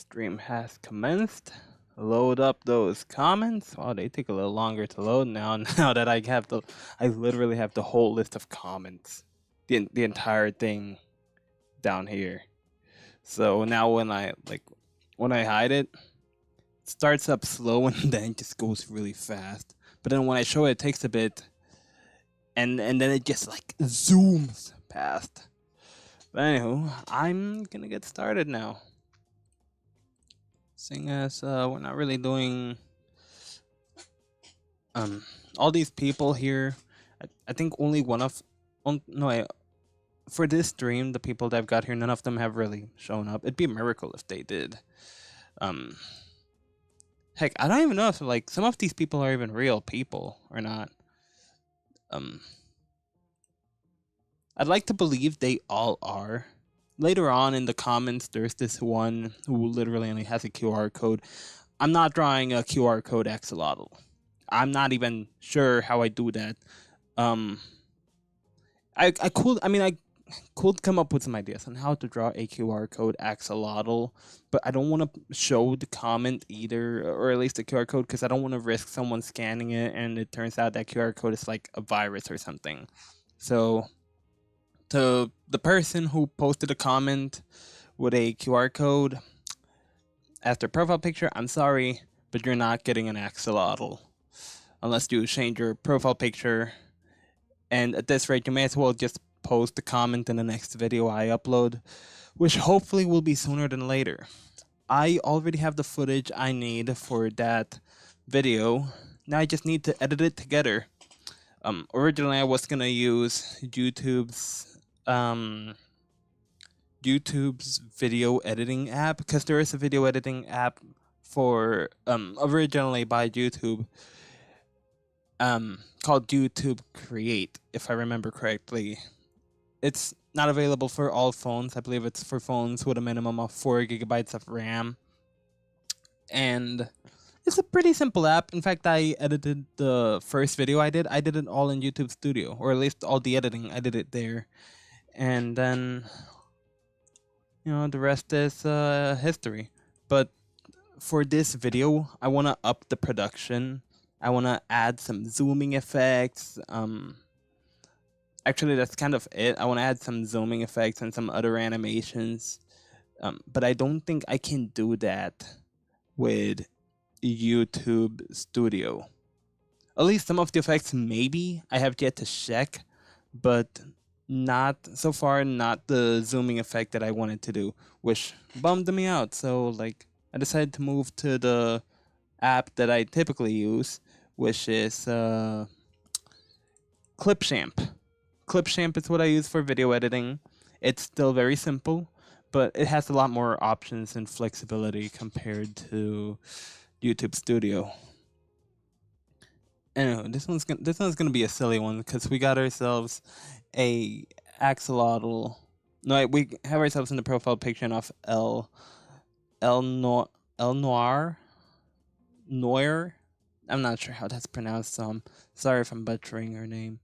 stream has commenced. Load up those comments. Wow, they take a little longer to load now. Now that I literally have the whole list of comments, the entire thing down here. So now when I hide it, it starts up slow and then it just goes really fast. But then when I show it, it takes a bit, and then it just like zooms past. But anywho, I'm gonna get started now. Seeing as we're not really doing all these people here, I think only for this stream, the people that I've got here, none of them have really shown up. It'd be a miracle if they did. Heck, I don't even know if like some of these people are even real people or not. I'd like to believe they all are. Later on in the comments, there's this one who literally only has a QR code. I'm not drawing a QR code axolotl. I'm not even sure how I do that. I could come up with some ideas on how to draw a QR code axolotl, but I don't want to show the comment either, or at least the QR code, because I don't want to risk someone scanning it and it turns out that QR code is like a virus or something. So to the person who posted a comment with a QR code as their profile picture, I'm sorry, but you're not getting an axolotl unless you change your profile picture. And at this rate, you may as well just post the comment in the next video I upload, which hopefully will be sooner than later. I already have the footage I need for that video. Now I just need to edit it together. Originally I was gonna use YouTube's video editing app, because there is a video editing app for originally by YouTube called YouTube Create, if I remember correctly. It's not available for all phones. I believe it's for phones with a minimum of 4 gigabytes of RAM. And it's a pretty simple app. In fact, I edited the first video I did it all in YouTube Studio, or at least all the editing, I did it there. And then, the rest is history. But for this video, I want to up the production. I want to add some zooming effects. Actually, that's kind of it. I want to add some zooming effects and some other animations. But I don't think I can do that with YouTube Studio. At least some of the effects, maybe. I have yet to check, but not so far, not the zooming effect that I wanted to do, which bummed me out. So, I decided to move to the app that I typically use, which is Clipchamp. Clipchamp is what I use for video editing. It's still very simple, but it has a lot more options and flexibility compared to YouTube Studio. Anyway, this one's gonna be a silly one because we got ourselves a axolotl. No, we have ourselves in the profile picture of Noir. I'm not sure how that's pronounced, so I'm sorry if I'm butchering her name.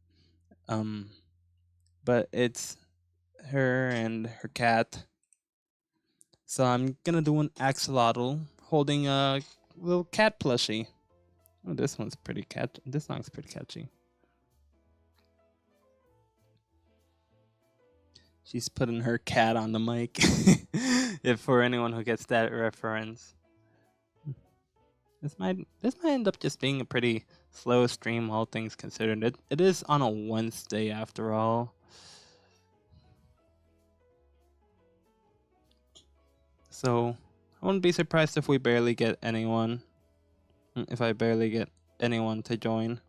But it's her and her cat. So I'm gonna do an axolotl holding a little cat plushie. Oh, this song's pretty catchy. She's putting her cat on the mic. If for anyone who gets that reference. This might end up just being a pretty slow stream, all things considered. It is on a Wednesday after all. So I wouldn't be surprised if we barely get anyone. If I barely get anyone to join.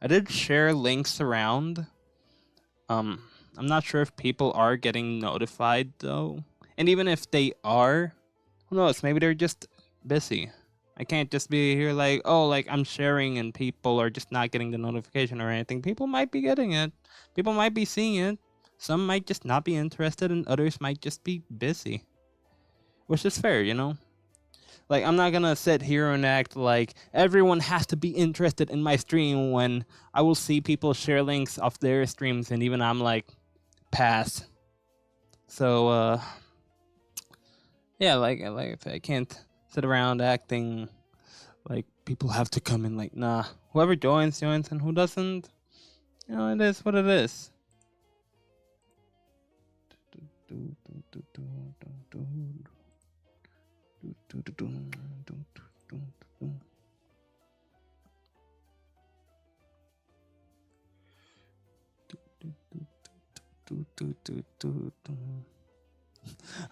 I did share links around. I'm not sure if people are getting notified though. And even if they are, who knows, maybe they're just busy. I can't just be here I'm sharing and people are just not getting the notification or anything. People might be getting it. People might be seeing it. Some might just not be interested and others might just be busy. Which is fair, I'm not gonna sit here and act like everyone has to be interested in my stream when I will see people share links of their streams and even I'm like, pass. So, Yeah, like I said, I can't sit around acting like people have to come in. Like, nah, whoever joins, joins, and who doesn't, you know, it is what it is.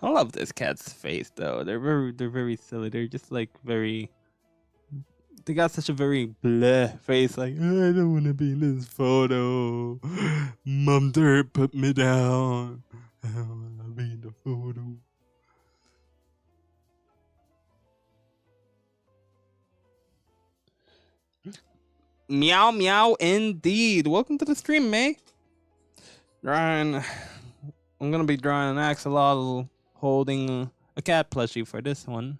I love this cat's face though. They're very silly. They're just like very. They got such a very bleh face. Like, I don't want to be in this photo. Mom dirt put me down. I don't want to be in the photo. Meow meow indeed. Welcome to the stream, May. Drawing. I'm gonna be drawing an axolotl holding a cat plushie for this one.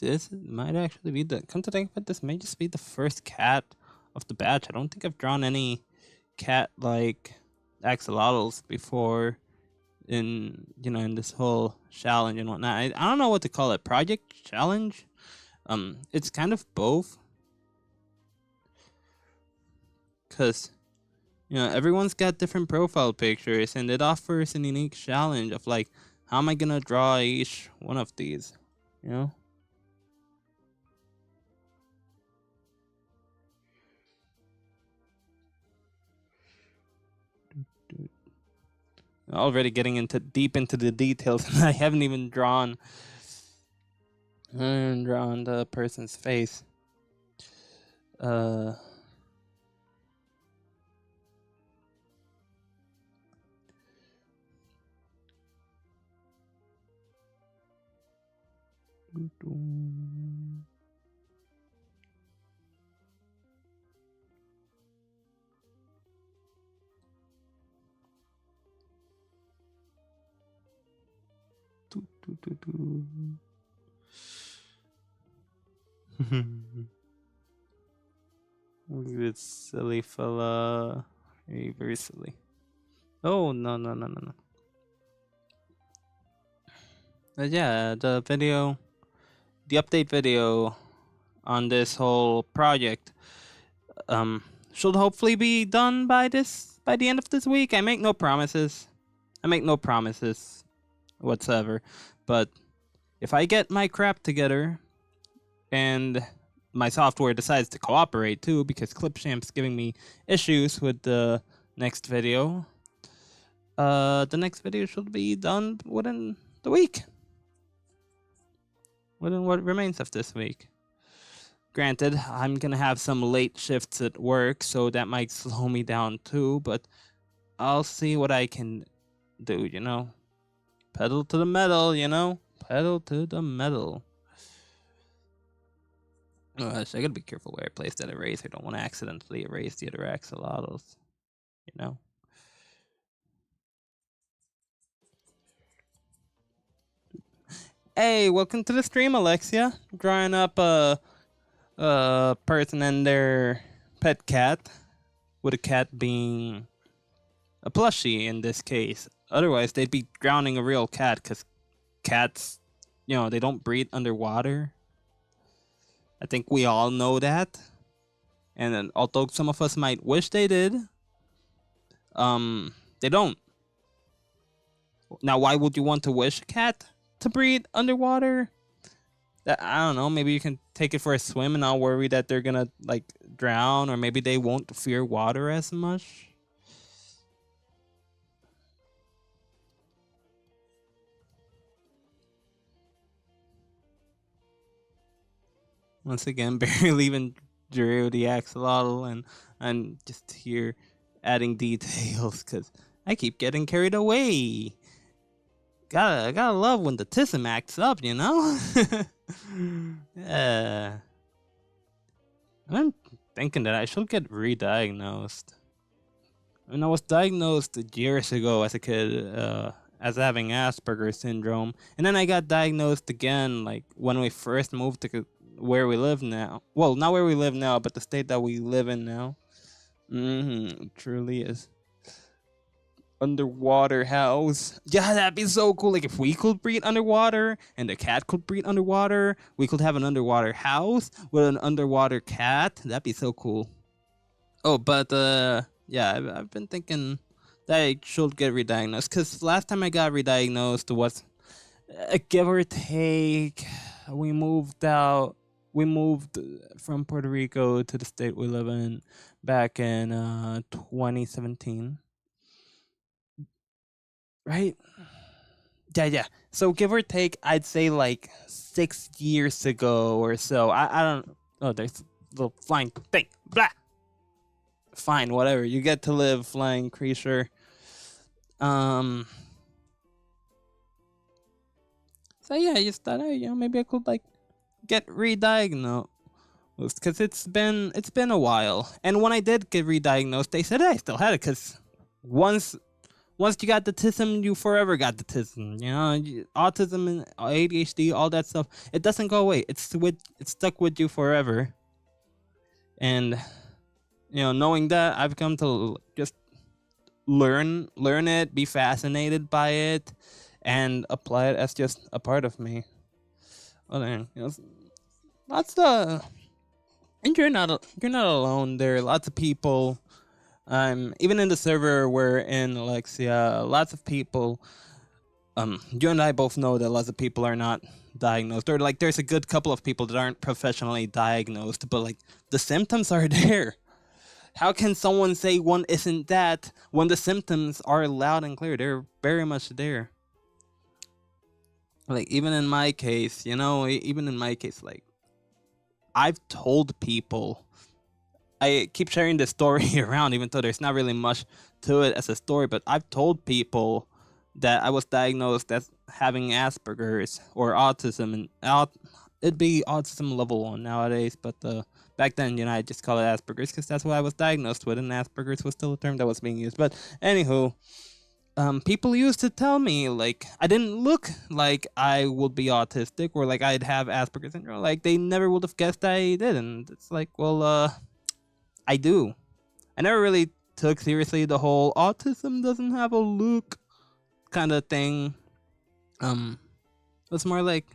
This might actually be the. Come to think of it, this may just be the first cat of the batch. I don't think I've drawn any cat-like axolotls before in in this whole challenge and whatnot. I don't know what to call it. Project challenge. It's kind of both. Cause everyone's got different profile pictures, and it offers a unique challenge of like, how am I gonna draw each one of these? You know. Already getting deep into the details, and I haven't even drawn the person's face. Look at this silly fella. Very, very silly. Oh, no. But yeah, the update video on this whole project should hopefully be done by the end of this week. I make no promises whatsoever, but if I get my crap together and my software decides to cooperate too, because Clipchamp's giving me issues with the next video, the next video should be done within the week, within what remains of this week. Granted, I'm gonna have some late shifts at work, so that might slow me down too, but I'll see what I can do, Pedal to the metal, Pedal to the metal. I gotta be careful where I place that eraser. I don't want to accidentally erase the other axolotls, Hey, welcome to the stream, Alexia. Drawing up a person and their pet cat, with a cat being a plushie in this case. Otherwise, they'd be drowning a real cat, because cats, they don't breathe underwater. I think we all know that. And then, although some of us might wish they did, they don't. Now, why would you want to wish a cat to breathe underwater? I don't know. Maybe you can take it for a swim and not worry that they're gonna like drown, or maybe they won't fear water as much. Once again, barely even drew the axolotl, and I'm just here adding details because I keep getting carried away. Gotta love when the Tism acts up, Yeah. I'm thinking that I should get re-diagnosed. I mean, I was diagnosed years ago as a kid as having Asperger's syndrome, and then I got diagnosed again like when we first moved to where we live now. Well, not where we live now, but the state that we live in now. It truly is. Underwater house. Yeah, that'd be so cool. Like if we could breathe underwater and the cat could breathe underwater, we could have an underwater house with an underwater cat. That'd be so cool. Oh, but yeah, I've been thinking that I should get re-diagnosed because last time I got re-diagnosed was give or take. We moved out. We moved from Puerto Rico to the state we live in back in 2017. Right? Yeah. So give or take, I'd say like 6 years ago or so. I don't. Oh, there's a little flying thing. Blah. Fine, whatever. You get to live, flying creature. So yeah, I just thought, maybe I could like get re-diagnosed because it's been a while. And when I did get re-diagnosed, they said I still had it because once you got the autism, you forever got the autism. Autism and ADHD, all that stuff, it doesn't go away. It's stuck with you forever. And knowing that, I've come to just learn it, be fascinated by it, and apply it as just a part of me. Well, then, lots of, and you're not alone. There are lots of people. Even in the server we're in, Alexia, lots of people. You and I both know that lots of people are not diagnosed, or like there's a good couple of people that aren't professionally diagnosed, but like the symptoms are there. How can someone say one isn't that when the symptoms are loud and clear? They're very much there. Like even in my case, like I've told people. I keep sharing this story around, even though there's not really much to it as a story, but I've told people that I was diagnosed as having Asperger's or autism, and it'd be autism level 1 nowadays, but back then, I just call it Asperger's because that's what I was diagnosed with, and Asperger's was still a term that was being used. But anywho, people used to tell me like I didn't look like I would be autistic or like I'd have Asperger's syndrome. Like they never would have guessed I did, and it's like, well, I do. I never really took seriously the whole autism doesn't have a look kind of thing. It's more like,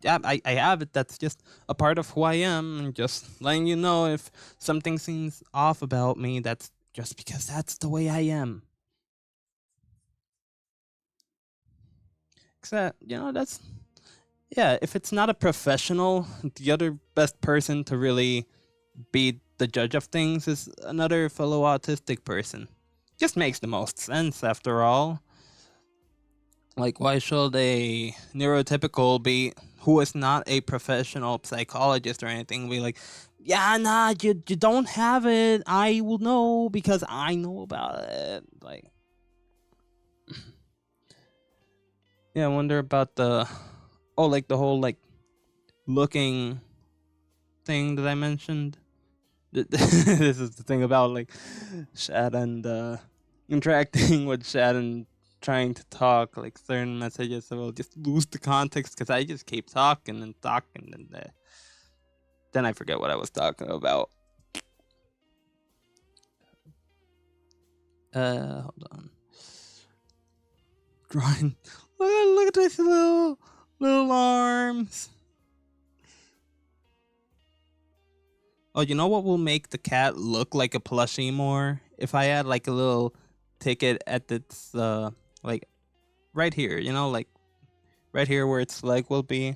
yeah, I have it. That's just a part of who I am, and just letting you know if something seems off about me, that's just because that's the way I am. Except, that's, yeah, if it's not a professional, the other best person to really be the judge of things is another fellow autistic person. Just makes the most sense after all. Like, why should a neurotypical be who is not a professional psychologist or anything be like, yeah, nah, you don't have it. I will know because I know about it. Like, yeah, I wonder about the whole like looking thing that I mentioned. This is the thing about like Shad and interacting with Shad and trying to talk like certain messages, so we'll just lose the context because I just keep talking and then I forget what I was talking about. Hold on. Drawing. Look at this little arms. Oh, you know what will make the cat look like a plushie more? If I add like a little ticket at its like right here, like right here where its leg will be.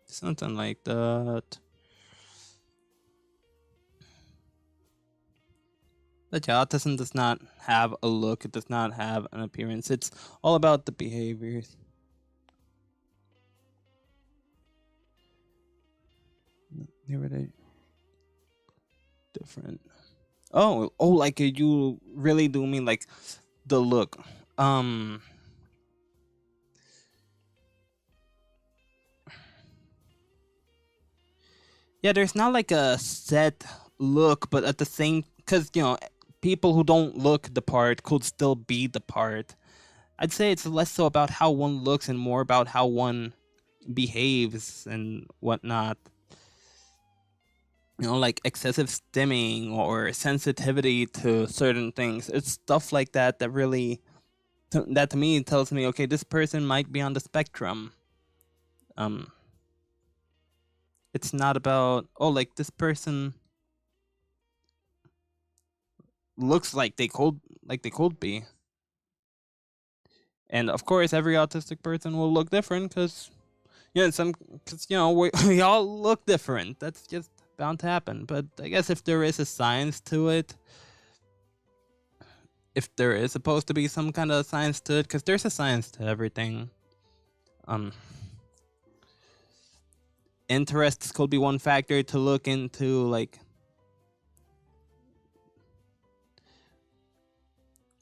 Something like that. But yeah, autism does not have a look, it does not have an appearance. It's all about the behaviors. Here it is. Different. Oh, like you really do mean like the look. Yeah, there's not like a set look, but at the same, because people who don't look the part could still be the part. I'd say it's less so about how one looks and more about how one behaves and whatnot. Like excessive stimming or sensitivity to certain things. It's stuff like that that really, that to me tells me, okay, this person might be on the spectrum. It's not about, oh, like this person looks like they could be. And of course, every autistic person will look different because, we all look different. That's just bound to happen. But I guess if there is a science to it, if there is supposed to be some kind of science to it, because there's a science to everything. Interests could be one factor to look into, like,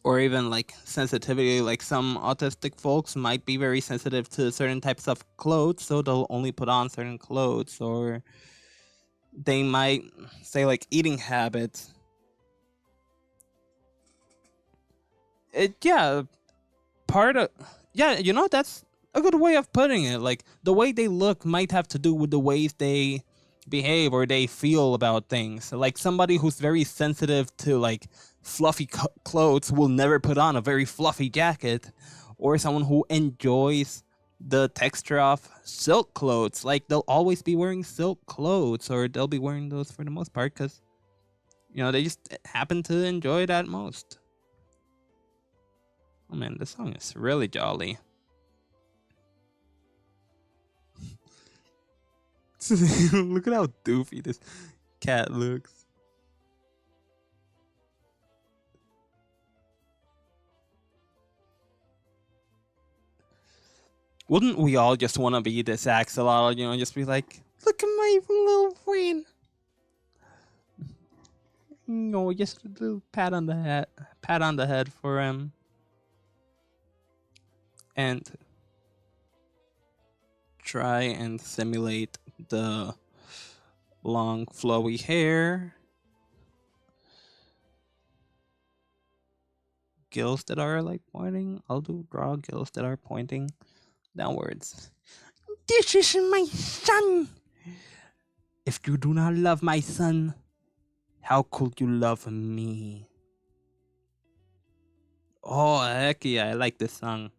or even like sensitivity. Like some autistic folks might be very sensitive to certain types of clothes, so they'll only put on certain clothes, or they might say like eating habits. That's a good way of putting it. Like the way they look might have to do with the ways they behave or they feel about things. Like somebody who's very sensitive to like fluffy clothes will never put on a very fluffy jacket, or someone who enjoys the texture of silk clothes, like they'll always be wearing silk clothes, or they'll be wearing those for the most part because they just happen to enjoy that most. Oh man, this song is really jolly. Look at how doofy this cat looks. Wouldn't we all just want to be this axolotl? Just be like, look at my little friend. Just a little pat on the head for him. And try and simulate the long flowy hair, gills that are like pointing. I'll draw gills that are pointing downwards. This is my son. If you do not love my son, how could you love me? Oh, heck yeah, I like this song.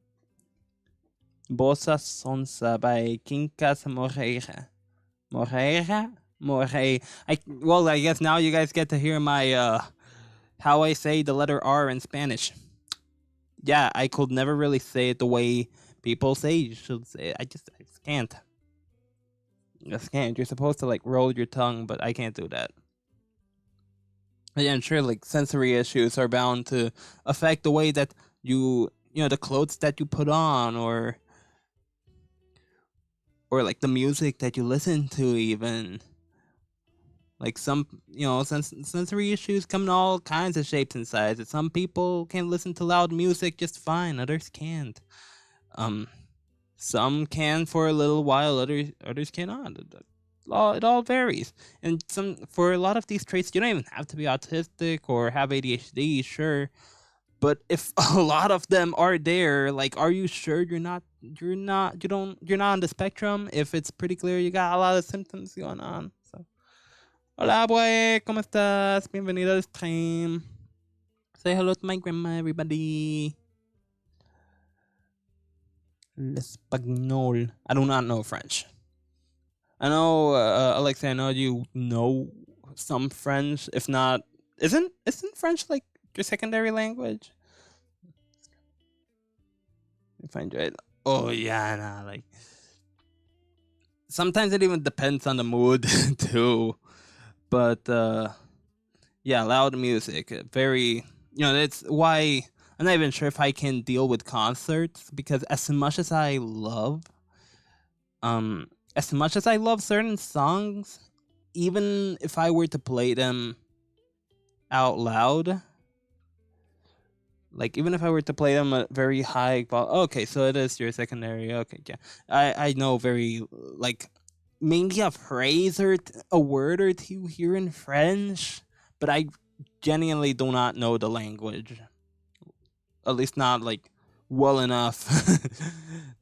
Bossa Sonsa by Quincas Moreira. I guess now you guys get to hear my how I say the letter R in Spanish. Yeah, I could never really say it the way people say you should say it. I just can't. You're supposed to like roll your tongue, but I can't do that. Yeah, I'm sure like sensory issues are bound to affect the way that the clothes that you put on, or like the music that you listen to, even. Like some, sensory issues come in all kinds of shapes and sizes. Some people can listen to loud music just fine, others can't. Some can for a little while, others cannot. It all varies. And for a lot of these traits, you don't even have to be autistic or have ADHD, sure. But if a lot of them are there, like, are you sure you're not on the spectrum? If it's pretty clear you got a lot of symptoms going on. So, hola, boy, ¿cómo estás? Bienvenido al stream. Say hello to my grandma, everybody. L'Espagnol. I do not know French. I know, Alexia, I know you know some French. If not, isn't French like your secondary language? If I enjoy it. Oh yeah, nah, like sometimes it even depends on the mood too. But yeah, loud music, very, that's why I'm not even sure if I can deal with concerts, because as much as I love certain songs, even if I were to play them out loud, like even if I were to play them at very high okay, so it is your secondary, okay, yeah, I know very, like, maybe a phrase or a word or two here in French, but I genuinely do not know the language, at least not like well enough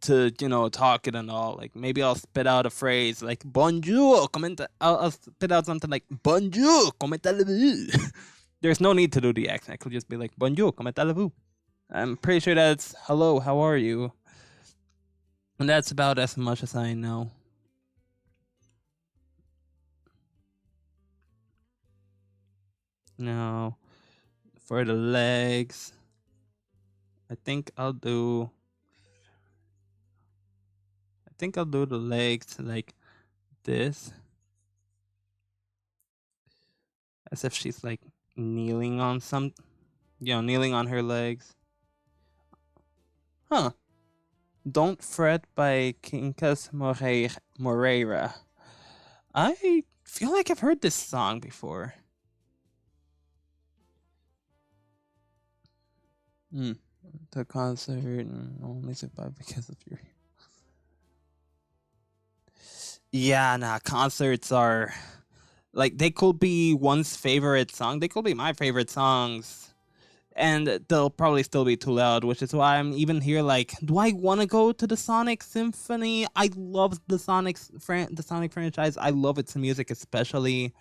to talk it and all. Like maybe I'll spit out a phrase like bonjour, comenta. I'll spit out something like bonjour, comment allez-vous. There's no need to do the accent. I could just be like bonjour, comment allez-vous. I'm pretty sure that's hello, how are you? And that's about as much as I know. Now, for the legs, I think I'll do the legs like this. As if she's like kneeling on kneeling on her legs. Huh. Don't Fret by Quincas Moreira. I feel like I've heard this song before. The concert only survived because of your. Yeah, nah, concerts are like they could be one's favorite song. They could be my favorite songs. And they'll probably still be too loud, which is why I'm even here like, do I want to go to the Sonic Symphony? I love the Sonic franchise. I love its music especially.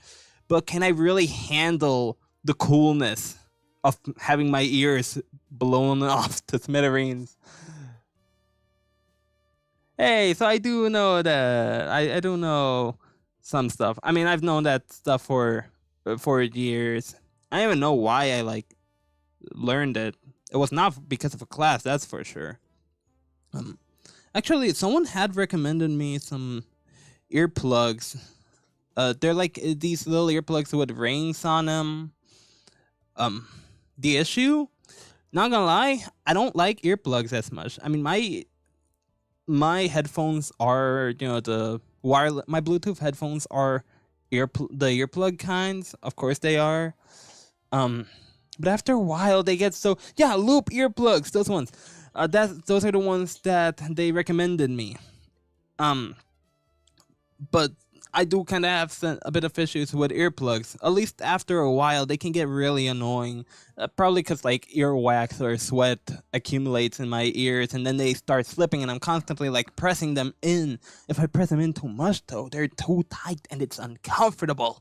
But can I really handle the coolness of having my ears blown off to smithereens? Hey, so I do know that. I do know some stuff. I mean, I've known that stuff for years. I don't even know why I like learned it. It was not because of a class, that's for sure. Actually, someone had recommended me some earplugs. They're like these little earplugs with rings on them. The issue, not gonna lie, I don't like earplugs as much. I mean, my headphones are, the wireless. My Bluetooth headphones are the earplug kinds. Of course they are. But after a while, they get so loop earplugs. Those ones. Those are the ones that they recommended me. But I do kind of have a bit of issues with earplugs. At least after a while, they can get really annoying. Probably because like earwax or sweat accumulates in my ears, and then they start slipping, and I'm constantly like pressing them in. If I press them in too much, though, they're too tight, and it's uncomfortable.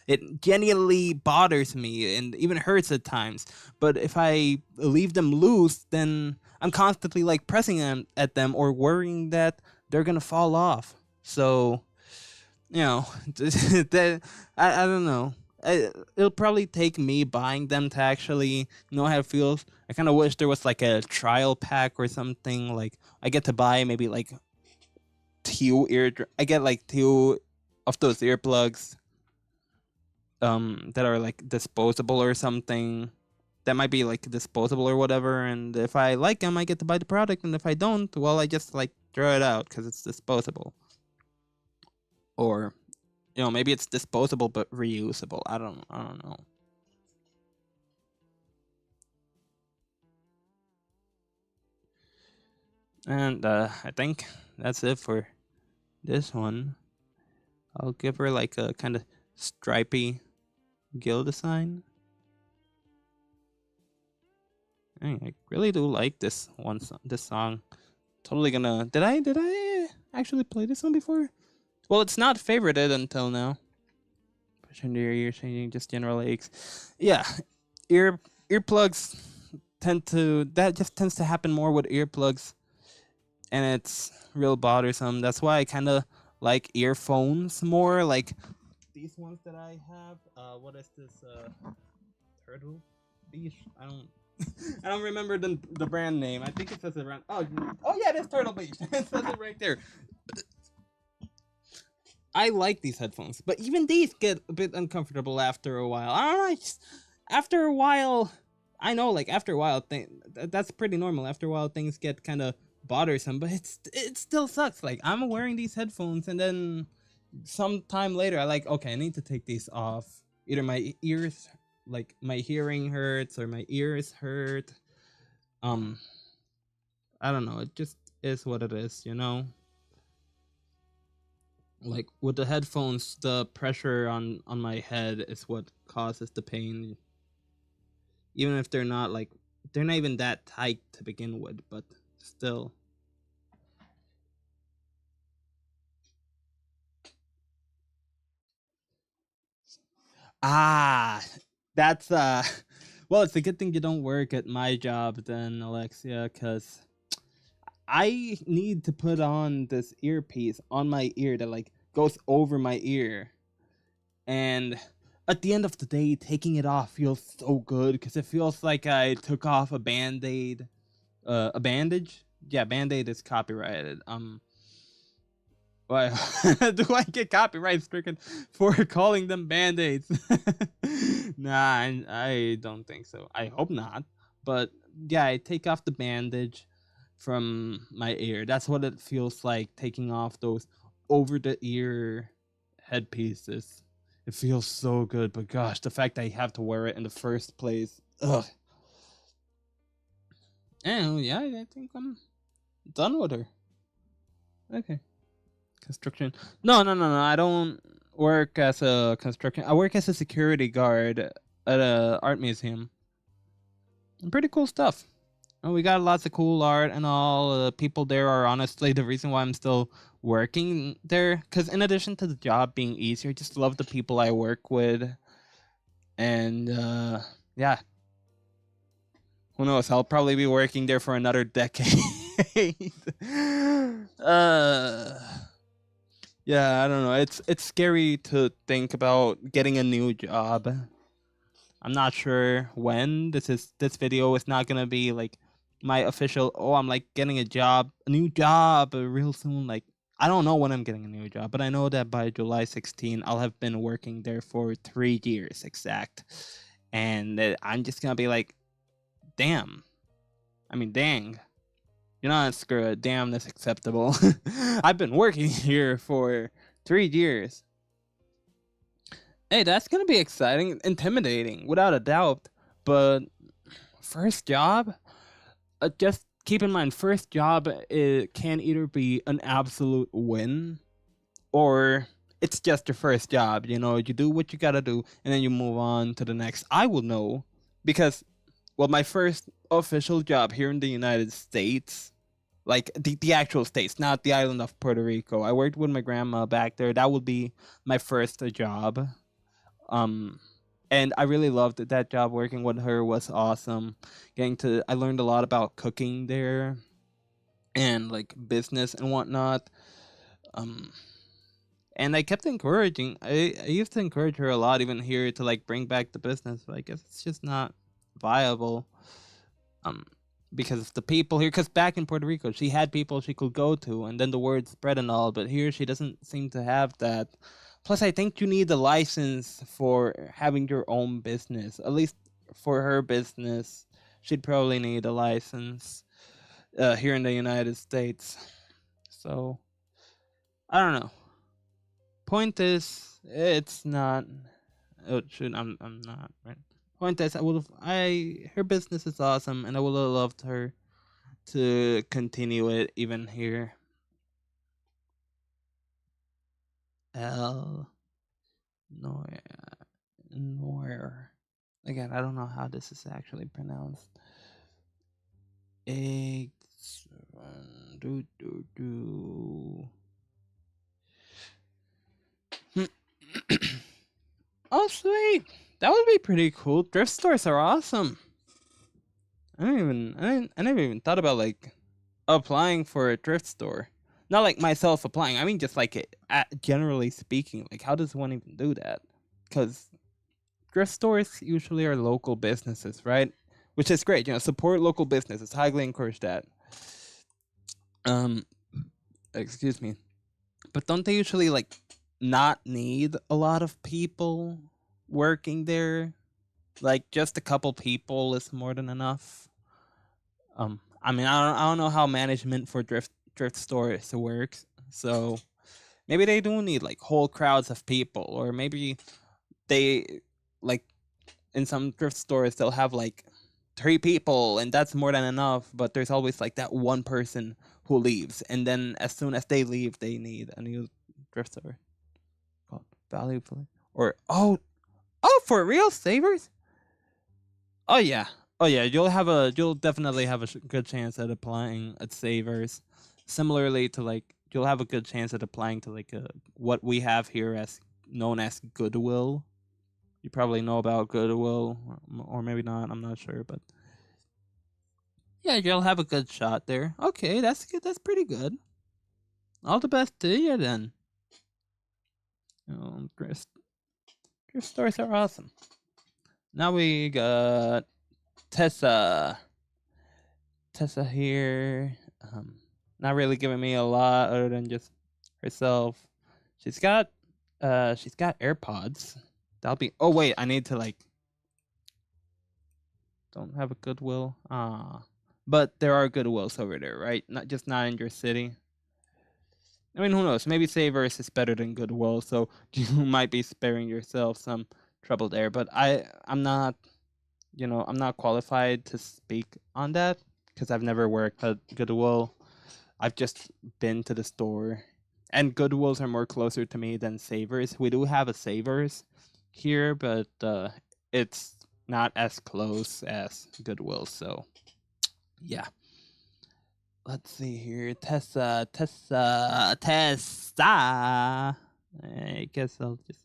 It genuinely bothers me and even hurts at times. But if I leave them loose, then I'm constantly like pressing them at them or worrying that they're gonna fall off. So, that I don't know. It'll probably take me buying them to actually know how it feels. I kind of wish there was like a trial pack or something. Like I get to buy maybe like I get like two of those earplugs that are like disposable or something. That might be like disposable or whatever, and if I like them, I get to buy the product, and if I don't, well, I just like throw it out because it's disposable. Or, maybe it's disposable but reusable. I don't know. And I think that's it for this one. I'll give her like a kind of stripy gill design. I really do like this song. Totally gonna. Did I actually play this one before? Well, it's not favorited until now. Push into your ear, changing just general aches. Yeah, earplugs that tends to happen more with earplugs, and it's real bothersome. That's why I kind of like earphones more. Like these ones that I have. What is this? Turtle Beach? I don't remember the brand name. I think it says it around. Oh yeah, it is Turtle Beach. It says it right there. I like these headphones, but even these get a bit uncomfortable after a while. I don't know. After a while, I know, like after a while, that's pretty normal. After a while, things get kind of bothersome, but it still sucks. Like I'm wearing these headphones, and then sometime later, I need to take these off. Either my ears, like my hearing hurts, or my ears hurt. I don't know. It just is what it is, Like with the headphones, the pressure on my head is what causes the pain. Even if they're not like they're not even that tight to begin with, but still. Ah, that's well, it's a good thing you don't work at my job then, Alexia, because I need to put on this earpiece on my ear that like goes over my ear. And at the end of the day, taking it off feels so good because it feels like I took off a band-aid. A bandage? Yeah, band-aid is copyrighted. Why do I get copyright stricken for calling them band-aids? Nah, I don't think so. I hope not. But yeah, I take off the bandage from my ear. That's what it feels like, taking off those over the ear headpieces. It feels so good, but gosh, the fact that I have to wear it in the first place. Ugh. And yeah, I think I'm done with her. Okay. Construction. No. I don't work as a construction. I work as a security guard at a art museum. Pretty cool stuff. And we got lots of cool art and all. People there are honestly the reason why I'm still working there. Because in addition to the job being easier, I just love the people I work with. And yeah, who knows? I'll probably be working there for another decade. Yeah, I don't know. It's scary to think about getting a new job. I'm not sure when this video is not gonna be like my official. Oh, I'm like getting a new job, real soon. Like I don't know when I'm getting a new job, but I know that by July 16, I'll have been working there for 3 years exact, and I'm just gonna be like, damn. I mean, dang. You're not screw it. Damn, that's acceptable. I've been working here for 3 years. Hey, that's gonna be exciting, intimidating, without a doubt. But first job, just keep in mind, first job it can either be an absolute win, or it's just your first job. You know, you do what you gotta do, and then you move on to the next. I will know because, well, my first official job here in the United States, like the actual states, not the island of Puerto Rico. I worked with my grandma back there. That would be my first job. Um, and I really loved it. That job. Working with her was awesome. I learned a lot about cooking there, and like business and whatnot. Um, and I kept encouraging. I used to encourage her a lot, even here, to like bring back the business. But I guess it's just not viable. Um, because of the people here. Because back in Puerto Rico, she had people she could go to, and then the word spread and all. But here, she doesn't seem to have that. Plus, I think you need a license for having your own business. At least for her business, she'd probably need a license here in the United States. So I don't know. Point is, it's not. It should. I'm not right. Point is, her business is awesome, and I would have loved her to continue it even here. L Noir. Again, I don't know how this is actually pronounced. Eggs. Do do do. Oh, sweet. That would be pretty cool. Thrift stores are awesome. I never even thought about like applying for a thrift store. Not like myself applying. I mean, just like generally speaking, like how does one even do that? Because thrift stores usually are local businesses, right? Which is great. You know, support local businesses. Highly encourage that. Um, excuse me. But don't they usually like not need a lot of people working there? Like just a couple people is more than enough. I mean, I don't know how management for thrift stores works. So maybe they do need like whole crowds of people, or maybe they like in some thrift stores they'll have like 3 people, and that's more than enough. But there's always like that one person who leaves, and then as soon as they leave, they need a new thrift store called Valuable or for real savers. Oh yeah. Oh yeah, you'll definitely have a good chance at applying at savers. Similarly to like you'll have a good chance at applying to like what we have here as known as goodwill. You probably know about goodwill, or maybe not. I'm not sure, but yeah, you'll have a good shot there. Okay, that's good. That's pretty good. All the best to you then. Chris, your stories are awesome. Now we got Tessa. Tessa here. Not really giving me a lot other than just herself. She's got AirPods. That'll be. Oh wait, I need to like. Don't have a Goodwill. But there are Goodwills over there, right? Not in your city. I mean, who knows? Maybe Savers is better than Goodwill, so you might be sparing yourself some trouble there. But I'm not, I'm not qualified to speak on that because I've never worked at Goodwill. I've just been to the store, and Goodwills are more closer to me than Savers. We do have a Savers here, but it's not as close as Goodwill. So, yeah. Let's see here. Tessa. I guess I'll just.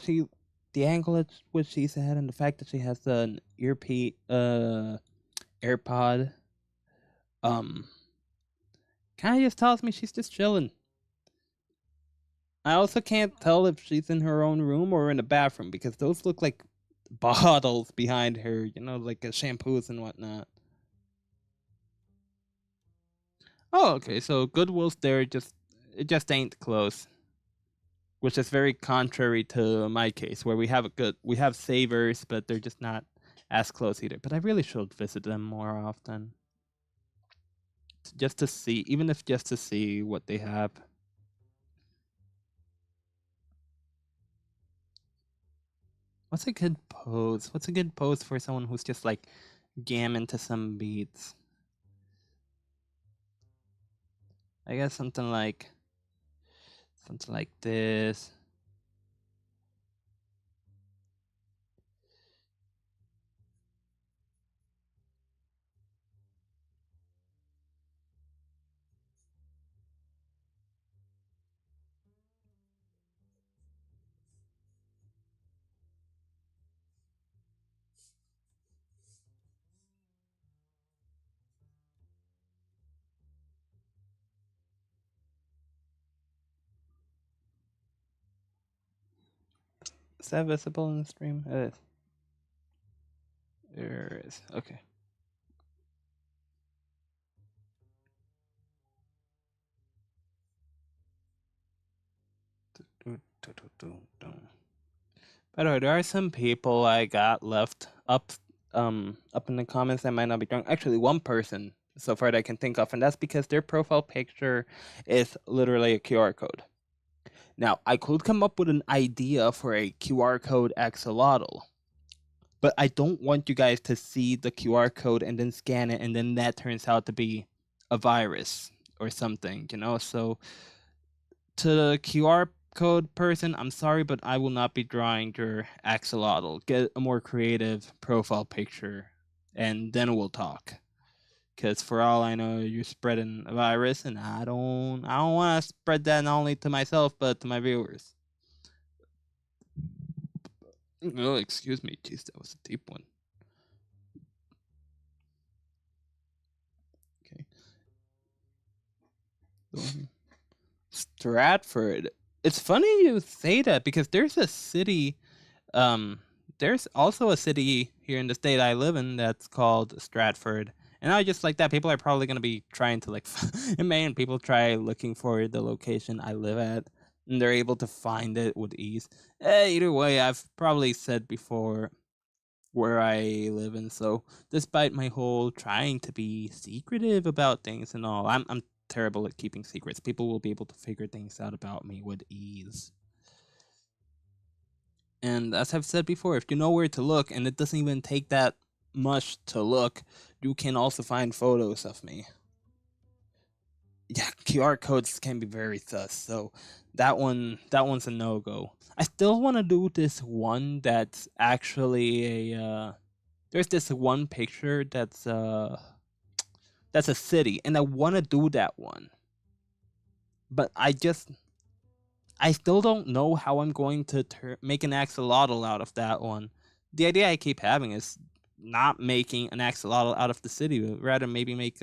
See the angle at which she's at, and the fact that she has an earpiece, AirPod, kind of just tells me she's just chilling. I also can't tell if she's in her own room or in the bathroom because those look like bottles behind her, like shampoos and whatnot. Oh, okay. So Goodwill's there, it just ain't close, which is very contrary to my case, where we have Savers, but they're just not as close either. But I really should visit them more often, just to see, even if just to see what they have. What's a good pose? What's a good pose for someone who's just like gamming to some beats? I guess something like this. Is that visible in the stream? It is. There is. Okay. By the way, there are some people I got left up in the comments that might not be drunk. Actually, one person so far that I can think of, and that's because their profile picture is literally a QR code. Now, I could come up with an idea for a QR code axolotl, but I don't want you guys to see the QR code and then scan it, and then that turns out to be a virus or something, So, to the QR code person, I'm sorry, but I will not be drawing your axolotl. Get a more creative profile picture, and then we'll talk. Because for all I know, you're spreading a virus, and I don't want to spread that not only to myself but to my viewers. Oh, excuse me, jeez, that was a deep one. Okay. Stratford. It's funny you say that because there's a city. There's also a city here in the state I live in that's called Stratford. And I just like that. People are probably going to be trying to, like, in Maine, people try looking for the location I live at, and they're able to find it with ease. Either way, I've probably said before where I live in. So, despite my whole trying to be secretive about things and all, I'm terrible at keeping secrets. People will be able to figure things out about me with ease. And as I've said before, if you know where to look, and it doesn't even take that much to look, you can also find photos of me. Yeah, QR codes can be very sus, so that one's a no-go. I still want to do this one that's actually a. There's this one picture that's a city, and I want to do that one, but I still don't know how I'm going to make an axolotl out of that one. The idea I keep having is not making an axolotl out of the city, but rather maybe make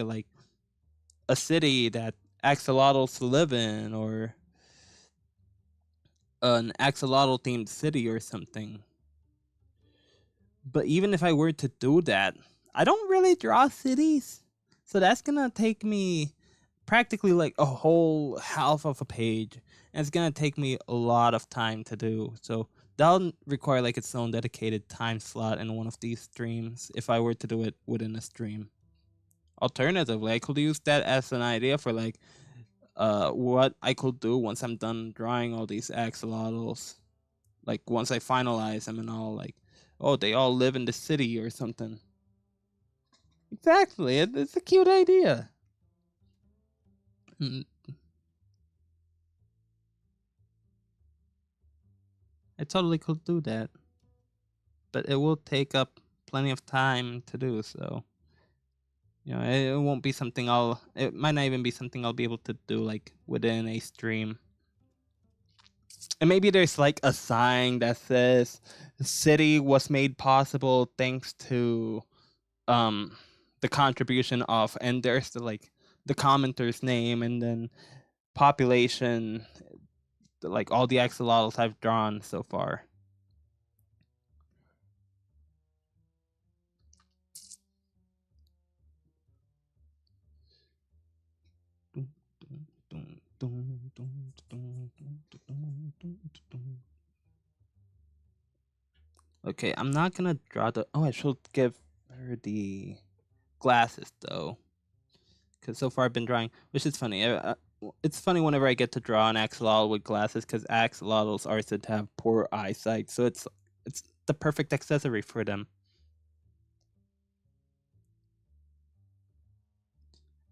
a city that axolotls live in, or an axolotl themed city or something. But even if I were to do that, I don't really draw cities, so that's gonna take me practically like a whole half of a page, and it's gonna take me a lot of time to do. So that'll require like its own dedicated time slot in one of these streams if I were to do it within a stream. Alternatively, I could use that as an idea for like what I could do once I'm done drawing all these axolotls. Like once I finalize them and all, like, oh, they all live in the city or something. Exactly, it's a cute idea. I totally could do that, but it will take up plenty of time to do so. You know, it won't be something it might not even be something I'll be able to do like within a stream. And maybe there's like a sign that says the city was made possible thanks to the contribution of, and there's the commenter's name, and then population, like all the axolotls I've drawn so far. Okay, I'm not gonna draw the. Oh, I should give her the glasses though, because so far I've been drawing, which is funny. It's funny whenever I get to draw an axolotl with glasses, because axolotls are said to have poor eyesight, so it's the perfect accessory for them.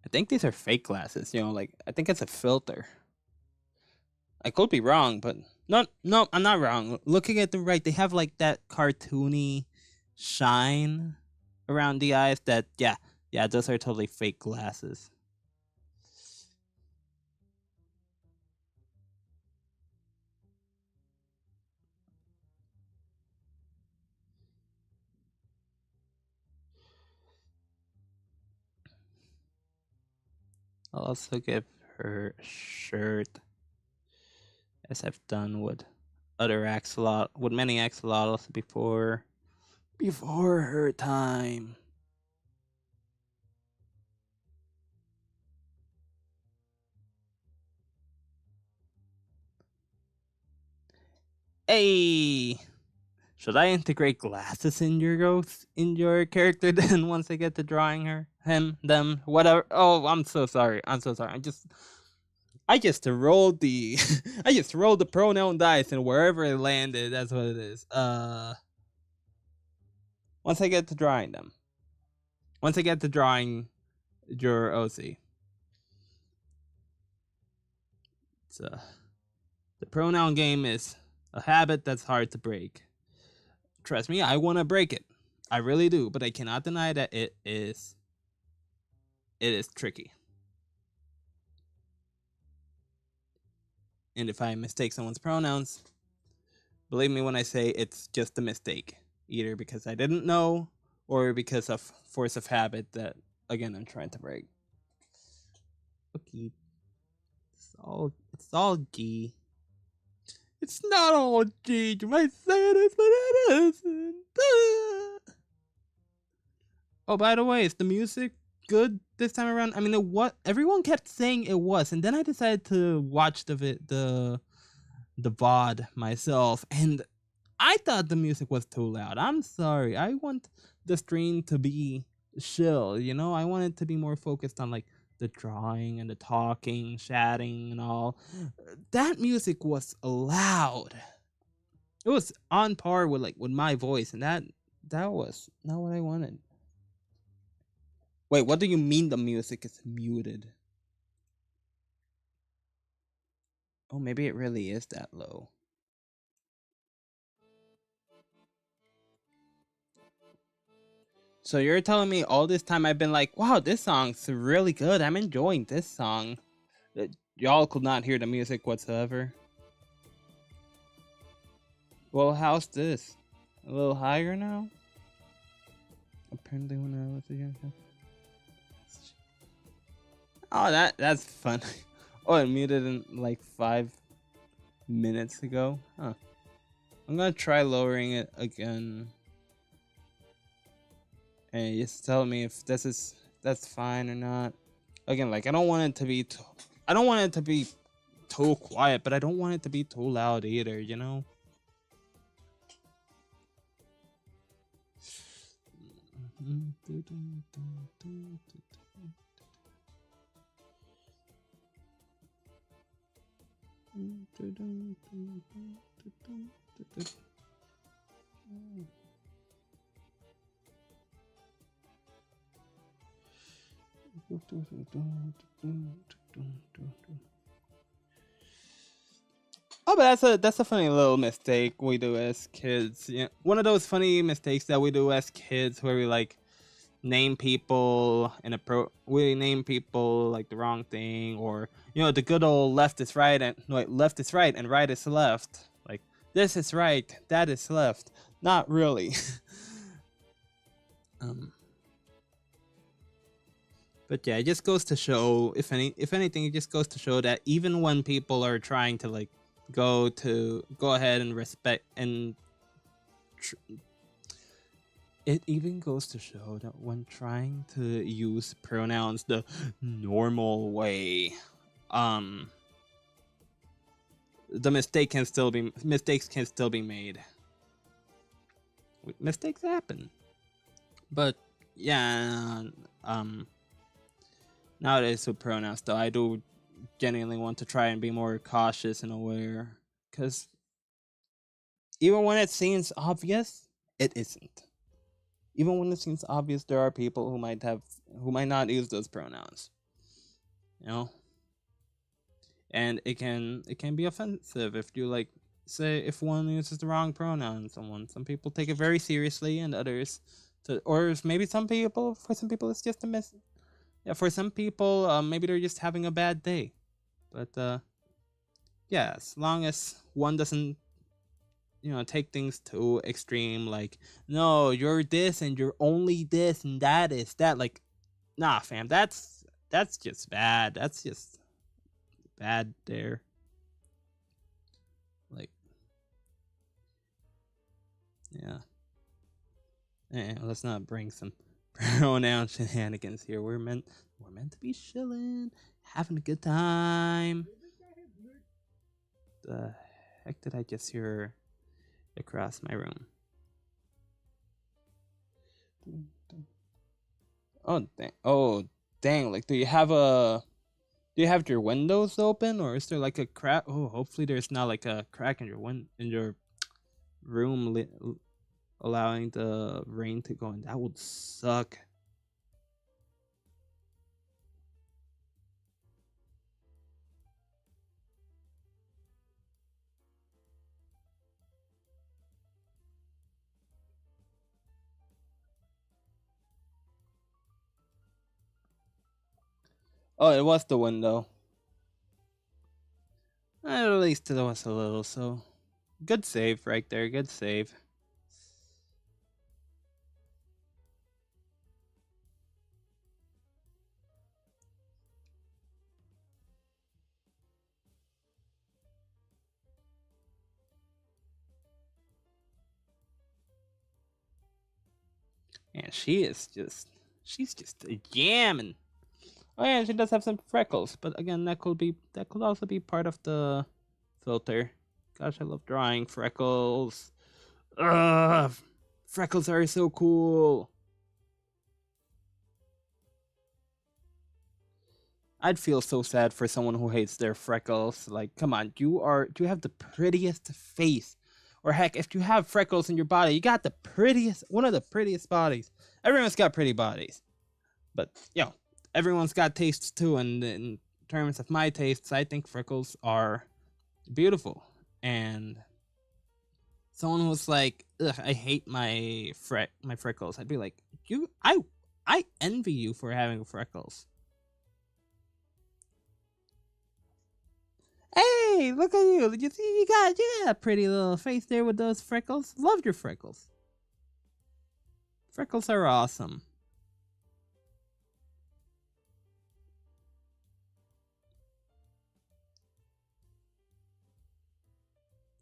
I think these are fake glasses. You know, like I think it's a filter. I could be wrong, but no, I'm not wrong. Looking at them right, they have like that cartoony shine around the eyes. That yeah, those are totally fake glasses. I'll also give her a shirt, as I've done with many axolotls before her time. Hey, should I integrate glasses in your character then once I get to drawing her, him, them, whatever? Oh, I'm so sorry. I just rolled the I just rolled the pronoun dice, and wherever it landed, that's what it is. Once I get to drawing them. Once I get to drawing your OC. It's the pronoun game is a habit that's hard to break. Trust me, I want to break it. I really do, but I cannot deny that it is tricky. And if I mistake someone's pronouns, believe me when I say it's just a mistake, either because I didn't know or because of force of habit that, again, I'm trying to break. Okay, it's all G. It's not all G. You might say it is, but it isn't. Oh, by the way, is the music good this time around? I mean, everyone kept saying it was, and then I decided to watch the VOD myself, and I thought the music was too loud. I'm sorry. I want the stream to be chill, you know? I want it to be more focused on like the drawing and the talking, chatting and all. That music was loud. It was on par with my voice, and that was not what I wanted. Wait, what do you mean the music is muted? Oh, maybe it really is that low. So you're telling me all this time I've been like, wow, this song's really good. I'm enjoying this song. Y'all could not hear the music whatsoever. Well, how's this? A little higher now? Apparently when I was a young. Oh, that's fun. Oh, it muted in like 5 minutes ago. Huh. I'm gonna try lowering it again. And just tell me if that's fine or not. Again, like I don't want it to be too quiet, but I don't want it to be too loud either, you know? Oh, but that's a funny little mistake we do as kids. Yeah, one of those funny mistakes that we do as kids, where we like name people we name people like the wrong thing, or the good old left is right and left is right and right is left. Like this is right, that is left. Not really. But yeah, it just goes to show, if anything, it just goes to show that even when people are trying to like go ahead and respect and it even goes to show that when trying to use pronouns the normal way, the mistakes can still be made. Mistakes happen. But yeah, nowadays with pronouns though, I do genuinely want to try and be more cautious and aware, because even when it seems obvious, it isn't. Even when it seems obvious, there are people who might not use those pronouns. And it can be offensive if you like say if one uses the wrong pronoun. Some people take it very seriously, and others, or maybe for some people it's just a miss. Yeah, for some people, maybe they're just having a bad day. But yeah, as long as one doesn't take things too extreme, like, no, you're this and you're only this and that is that. Like, nah, fam, that's just bad. That's just bad there. Like, yeah. Let's not bring some pronoun shenanigans here. We're meant to be chilling, having a good time. The heck did I just hear across my room? Oh dang! Like, do you have your windows open, or is there like a crack? Oh, hopefully there's not like a crack in your room allowing the rain to go in. That would suck. Oh, it was the window. At least it was a little, so good save right there. Good save. And she's just jamming. Oh yeah, she does have some freckles, but again, that could also be part of the filter. Gosh, I love drawing freckles. Ugh, freckles are so cool. I'd feel so sad for someone who hates their freckles. Like, come on, you have the prettiest face. Or heck, if you have freckles in your body, you got one of the prettiest bodies. Everyone's got pretty bodies. But, everyone's got tastes too, and in terms of my tastes, I think freckles are beautiful. And someone who's like, ugh, I hate my freckles, I'd be like, I envy you for having freckles. Hey, look at you! You see, you got a pretty little face there with those freckles. Love your freckles. Freckles are awesome.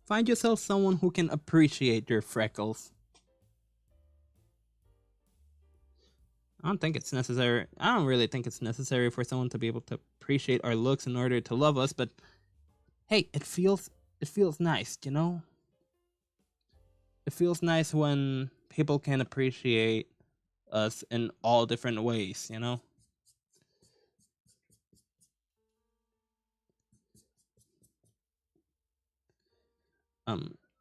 Find yourself someone who can appreciate your freckles. I don't think it's necessary. I don't really think it's necessary for someone to be able to appreciate our looks in order to love us, but hey, it feels nice, you know? It feels nice when people can appreciate us in all different ways, you know?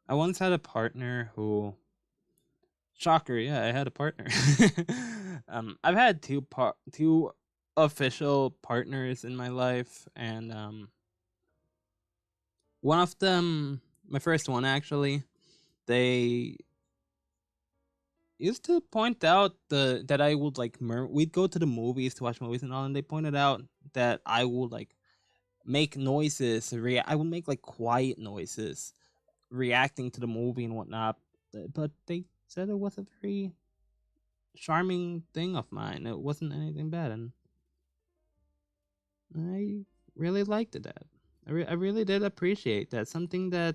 I once had a partner who, shocker, yeah, I had a partner. I've had two official partners in my life, and one of them, my first one actually, they used to point out that I would like we'd go to the movies to watch movies and all, and they pointed out that I would like make noises. I would make like quiet noises, reacting to the movie and whatnot. But they said it was a very charming thing of mine. It wasn't anything bad, and I really liked that. I really did appreciate that. Something that,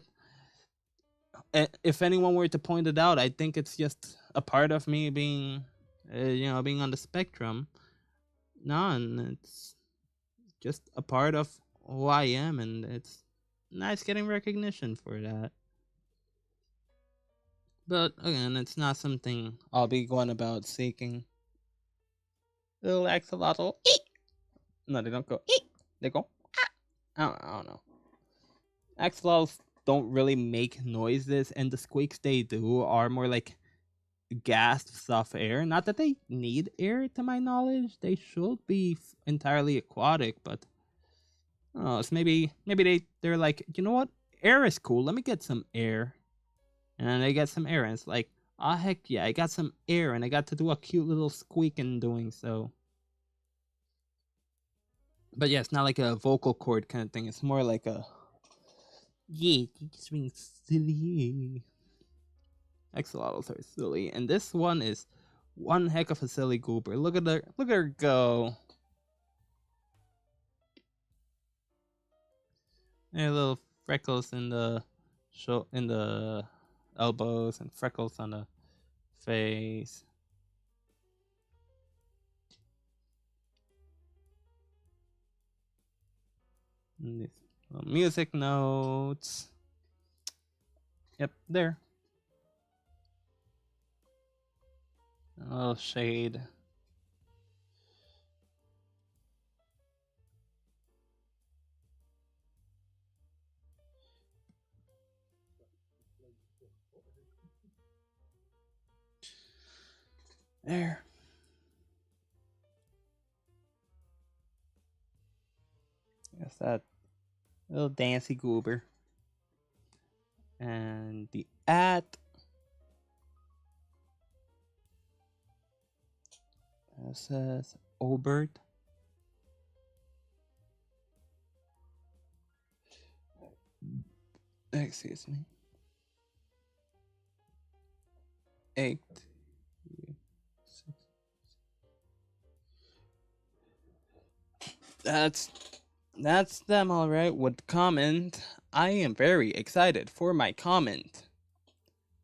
if anyone were to point it out, I think it's just a part of me being, being on the spectrum. No, and it's just a part of who I am, and it's nice getting recognition for that. But again, it's not something I'll be going about seeking. Little axolotl. No, they don't go. They go. I don't know. Axolotls don't really make noises, and the squeaks they do are more like gasps of air. Not that they need air, to my knowledge. They should be entirely aquatic, but oh, so maybe they're like, you know what? Air is cool. Let me get some air, and then they get some air, and it's like, oh heck yeah, I got some air, and I got to do a cute little squeak in doing so. But yeah, it's not like a vocal cord kind of thing. It's more like a, yeah, you just being silly. Axolotls are silly, and this one is one heck of a silly goober. Look at her go. And little freckles in the elbows and freckles on the face. And these little music notes. Yep, there. A little shade. There. Yes, that little dancy goober. And the at. It says Obert. Excuse me. 8. 6. That's them, all right. With comment, I am very excited for my comment.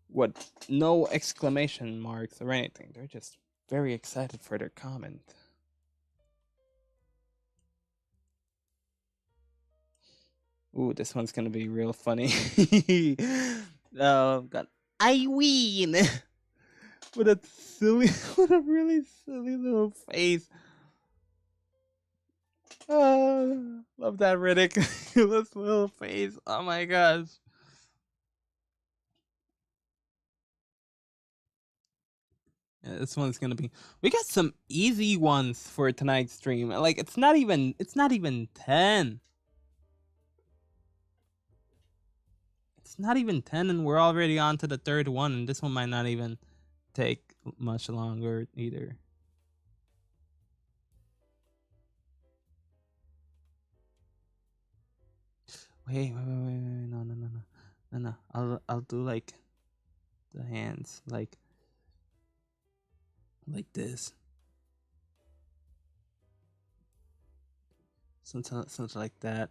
With no exclamation marks or anything. They're just very excited for their comment. Ooh, this one's gonna be real funny. Got Irene with a really silly little face. Love that ridiculous little face. Oh my gosh. Yeah, this one's gonna be. We got some easy ones for tonight's stream. Like it's not even 10. It's not even 10 and we're already on to the third one, and this one might not even take much longer either. Wait, no. I'll do like the hands, like this, something like that.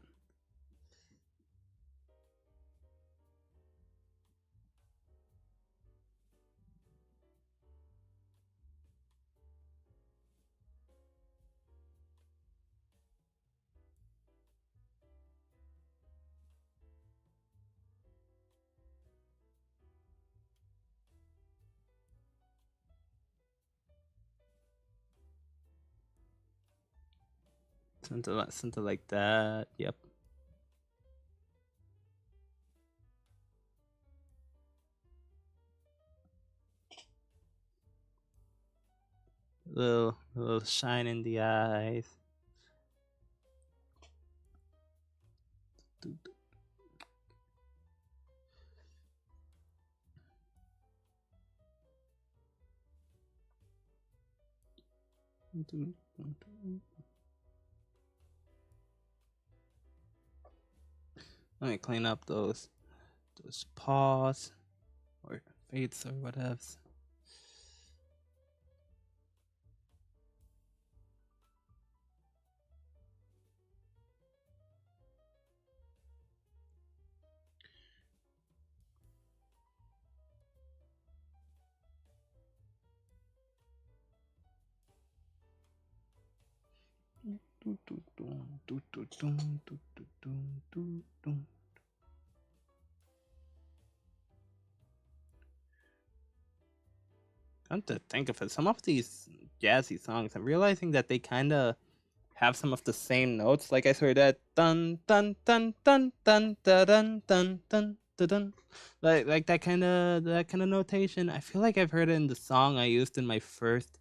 Something like that. Yep. Little shine in the eyes. Let me clean up those paws or fates or whatever. Come to think of it, some of these jazzy songs, I'm realizing that they kind of have some of the same notes. Like I heard that dun dun dun dun dun dun dun dun dun dun, like that kind of notation. I feel like I've heard it in the song I used in my first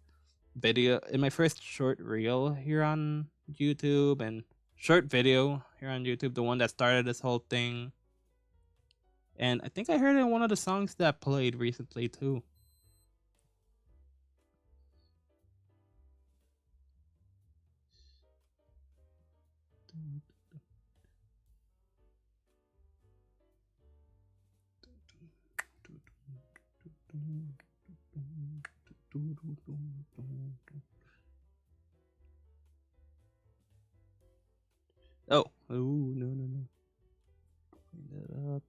video, in my first short reel here on YouTube, and short video here on YouTube, the one that started this whole thing. And I think I heard it in one of the songs that played recently too. Oh, no. Clean that up.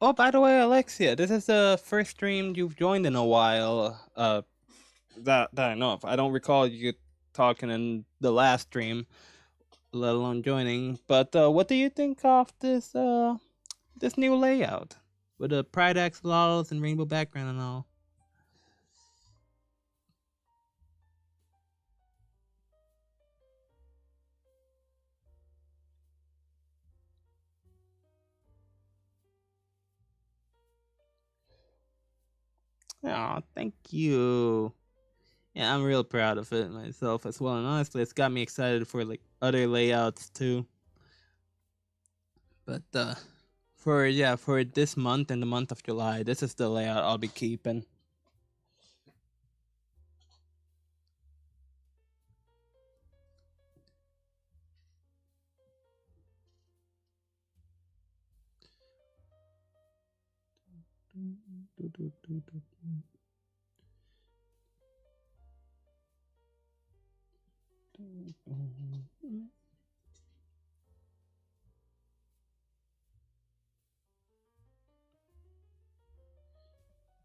Oh, by the way, Alexia, this is the first stream you've joined in a while. That I know of. I don't recall you talking in the last stream, let alone joining. But what do you think of this new layout with the pride axolotls and rainbow background and all? Oh, thank you. Yeah, I'm real proud of it myself as well, and honestly, it's got me excited for like other layouts too. But for this month and the month of July, this is the layout I'll be keeping.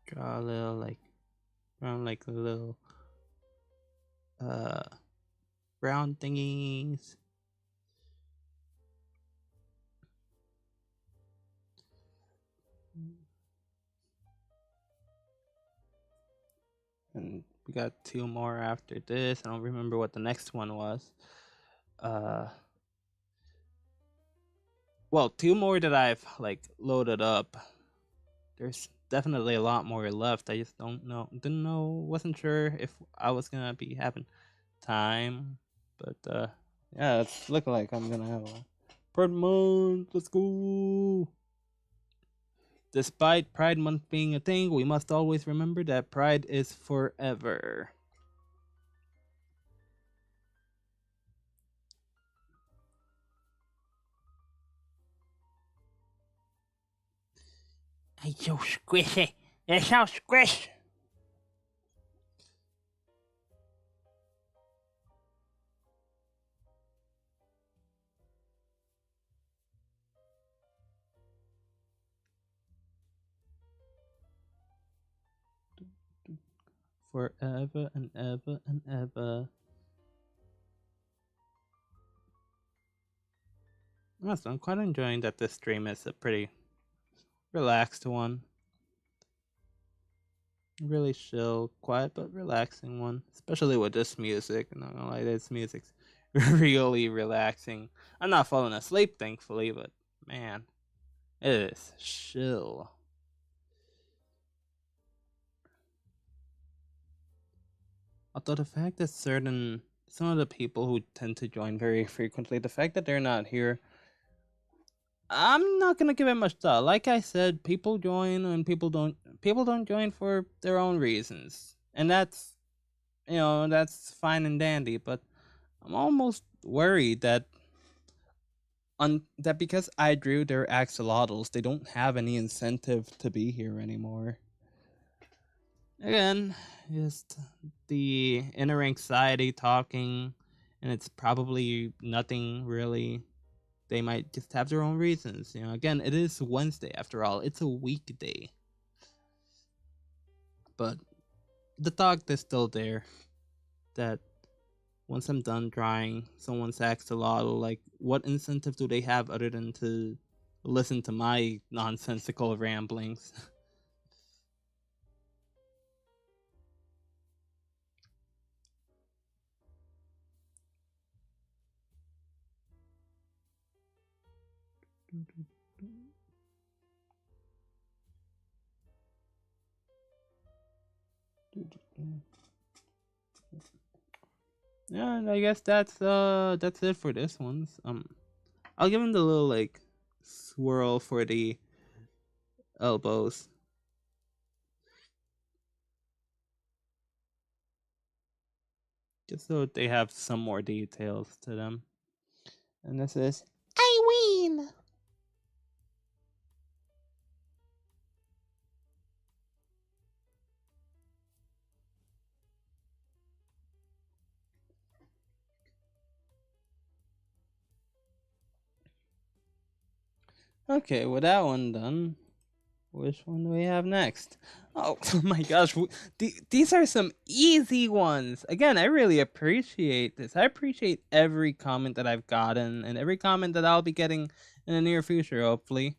Draw a little like around like a little brown thingies. And we got 2 more after this. I don't remember what the next one was. Well, 2 more that I've like loaded up. There's definitely a lot more left. I just didn't know, wasn't sure if I was gonna be having time. But yeah, it's looking like I'm gonna have a Pride Month. Let's go. Despite Pride Month being a thing, we must always remember that pride is forever. It's so squishy. It's so squish. Forever and ever and ever. I'm quite enjoying that this stream is a pretty relaxed one. Really chill, quiet but relaxing one. Especially with this music. I'm not gonna lie, this music's really relaxing. I'm not falling asleep, thankfully, but man, it is chill. Although the fact that some of the people who tend to join very frequently, the fact that they're not here, I'm not gonna give it much thought. Like I said, people join and people don't join for their own reasons. And that's that's fine and dandy, but I'm almost worried that because I drew their axolotls, they don't have any incentive to be here anymore. Again, just the inner anxiety talking, and it's probably nothing really. They might just have their own reasons. Again, it is Wednesday after all. It's a weekday. But the thought is still there that once I'm done drawing someone's axolotl, like, what incentive do they have other than to listen to my nonsensical ramblings? Yeah, and I guess that's it for this one. I'll give him the little like swirl for the elbows. Just so they have some more details to them. And this is I win. Okay, with that one done, which one do we have next? Oh, oh my gosh, these are some easy ones. Again, I really appreciate this. I appreciate every comment that I've gotten and every comment that I'll be getting in the near future, hopefully.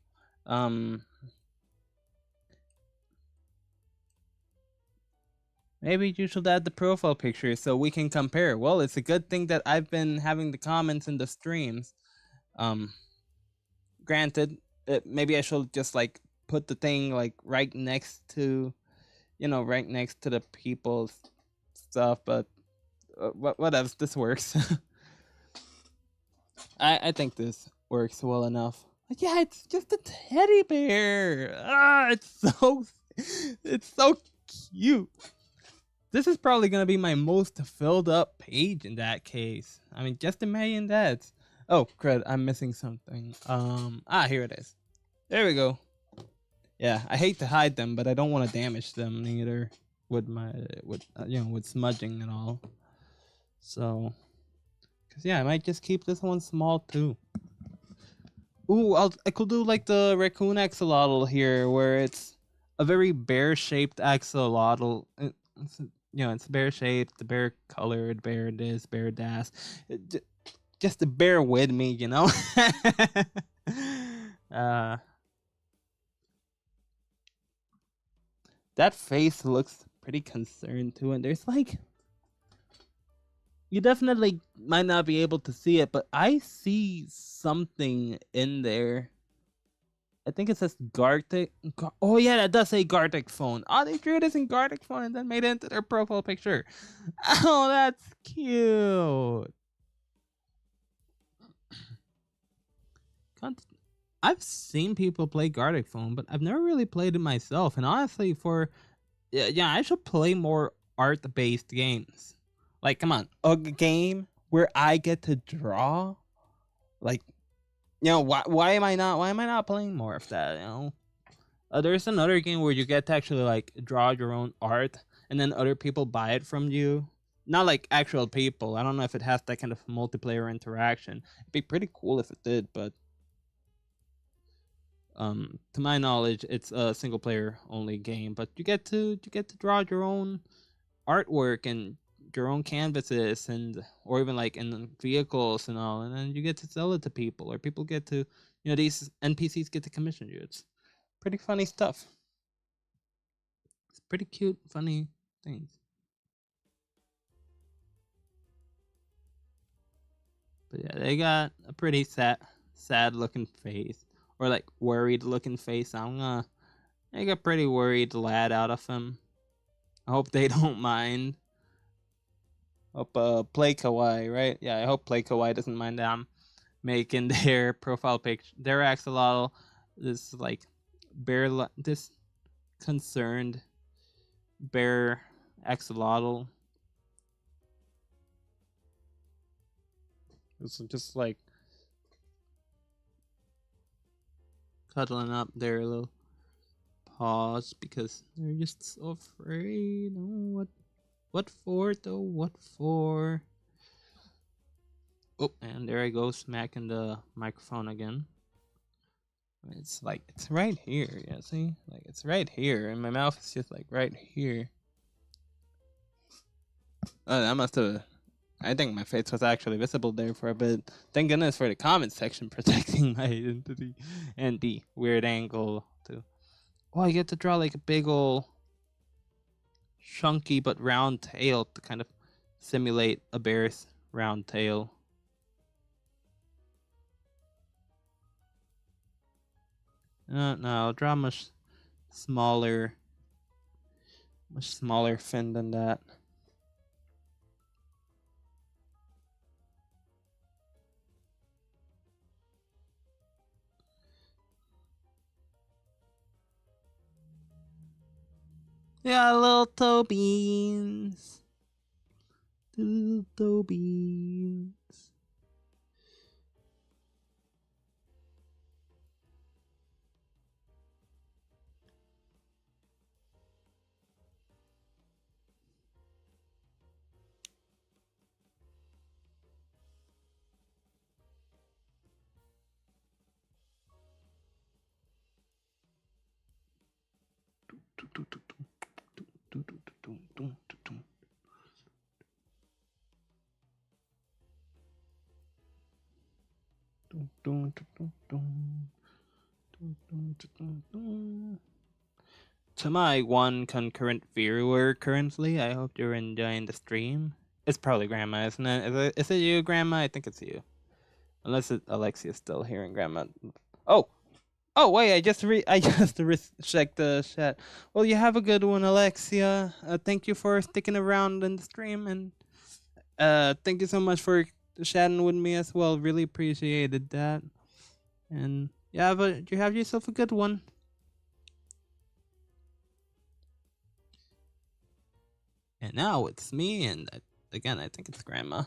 Maybe you should add the profile picture so we can compare. Well, it's a good thing that I've been having the comments in the streams. Granted, maybe I should just like put the thing like right next to, right next to the people's stuff. But what else? This works. I think this works well enough. Like, yeah, it's just a teddy bear. It's so cute. This is probably gonna be my most filled up page in that case. I mean, just imagine that. Oh, crud, I'm missing something. Here it is. There we go. Yeah, I hate to hide them, but I don't want to damage them either with with smudging and all. So, cause yeah, I might just keep this one small too. Ooh, I could do like the raccoon axolotl here, where it's a very bear-shaped axolotl. you know, it's bear shaped, the bear colored, bear this, bear that. Just to bear with me, you know. uh, that face looks pretty concerned too, and there's like, you definitely might not be able to see it, but I see something in there. I think it says Gartic. Oh yeah, that does say Gartic phone. Oh, they drew this in Gartic phone and then made it into their profile picture. Oh, that's cute. I've seen people play Gartic phone, but I've never really played it myself. And honestly, yeah, I should play more art-based games. Like, come on, a game where I get to draw. Like, you know, why am I not playing more of that? You know, there's another game where you get to actually like draw your own art, and then other people buy it from you. Not like actual people. I don't know if it has that kind of multiplayer interaction. It'd be pretty cool if it did, but to my knowledge, it's a single player only game. But you get to draw your own artwork and your own canvases, and or even like in vehicles and all, and then you get to sell it to people, or people get to, you know, these NPCs get to commission you. It's pretty funny stuff. It's pretty cute, funny things. But yeah, they got a pretty sad looking face, or like worried looking face. I'm gonna make a pretty worried lad out of him. I hope they don't mind. Hope Play Kawaii, right? Yeah, I hope Play Kawaii doesn't mind that I'm making their profile picture, their axolotl, this like this concerned bear axolotl. It's just like cuddling up their little paws because they're just so afraid. Oh, what for though? What for? Oh, and there I go, smacking the microphone again. It's like, it's right here. Yeah, see? Like, it's right here. And my mouth is just like right here. That must have. I think my face was actually visible there for a bit. Thank goodness for the comment section protecting my identity and the weird angle too. Oh, I get to draw like a big ol' chunky but round tail to kind of simulate a bear's round tail. No, I'll draw much smaller fin than that. Yeah, little toe beans. Little toe beans. To my one concurrent viewer currently, I hope you're enjoying the stream. It's probably Grandma, isn't it? Is it you, Grandma? I think it's you. Unless Alexia's still hearing Grandma. Oh wait! I just checked the chat. Well, you have a good one, Alexia. Thank you for sticking around in the stream, and thank you so much for chatting with me as well. Really appreciated that. And yeah, but you have yourself a good one. And now it's me, and again, I think it's Grandma.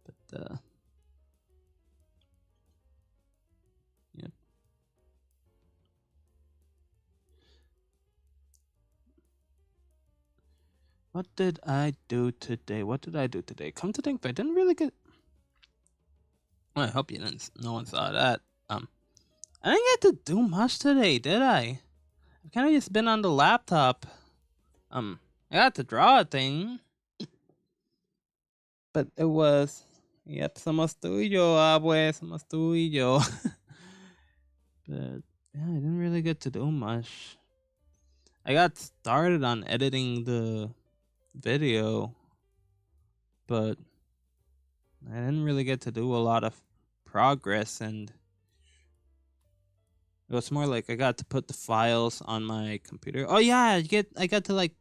But yeah. What did I do today? Come to think of it, I didn't really get. I hope you didn't. No one saw that. I didn't get to do much today, did I? I've kind of just been on the laptop. I got to draw a thing, but it was, yep, somos tú y yo, abue, somos tú y yo. But yeah, I didn't really get to do much. I got started on editing the video, but I didn't really get to do a lot of progress, and it was more like I got to put the files on my computer. Oh yeah, I got to like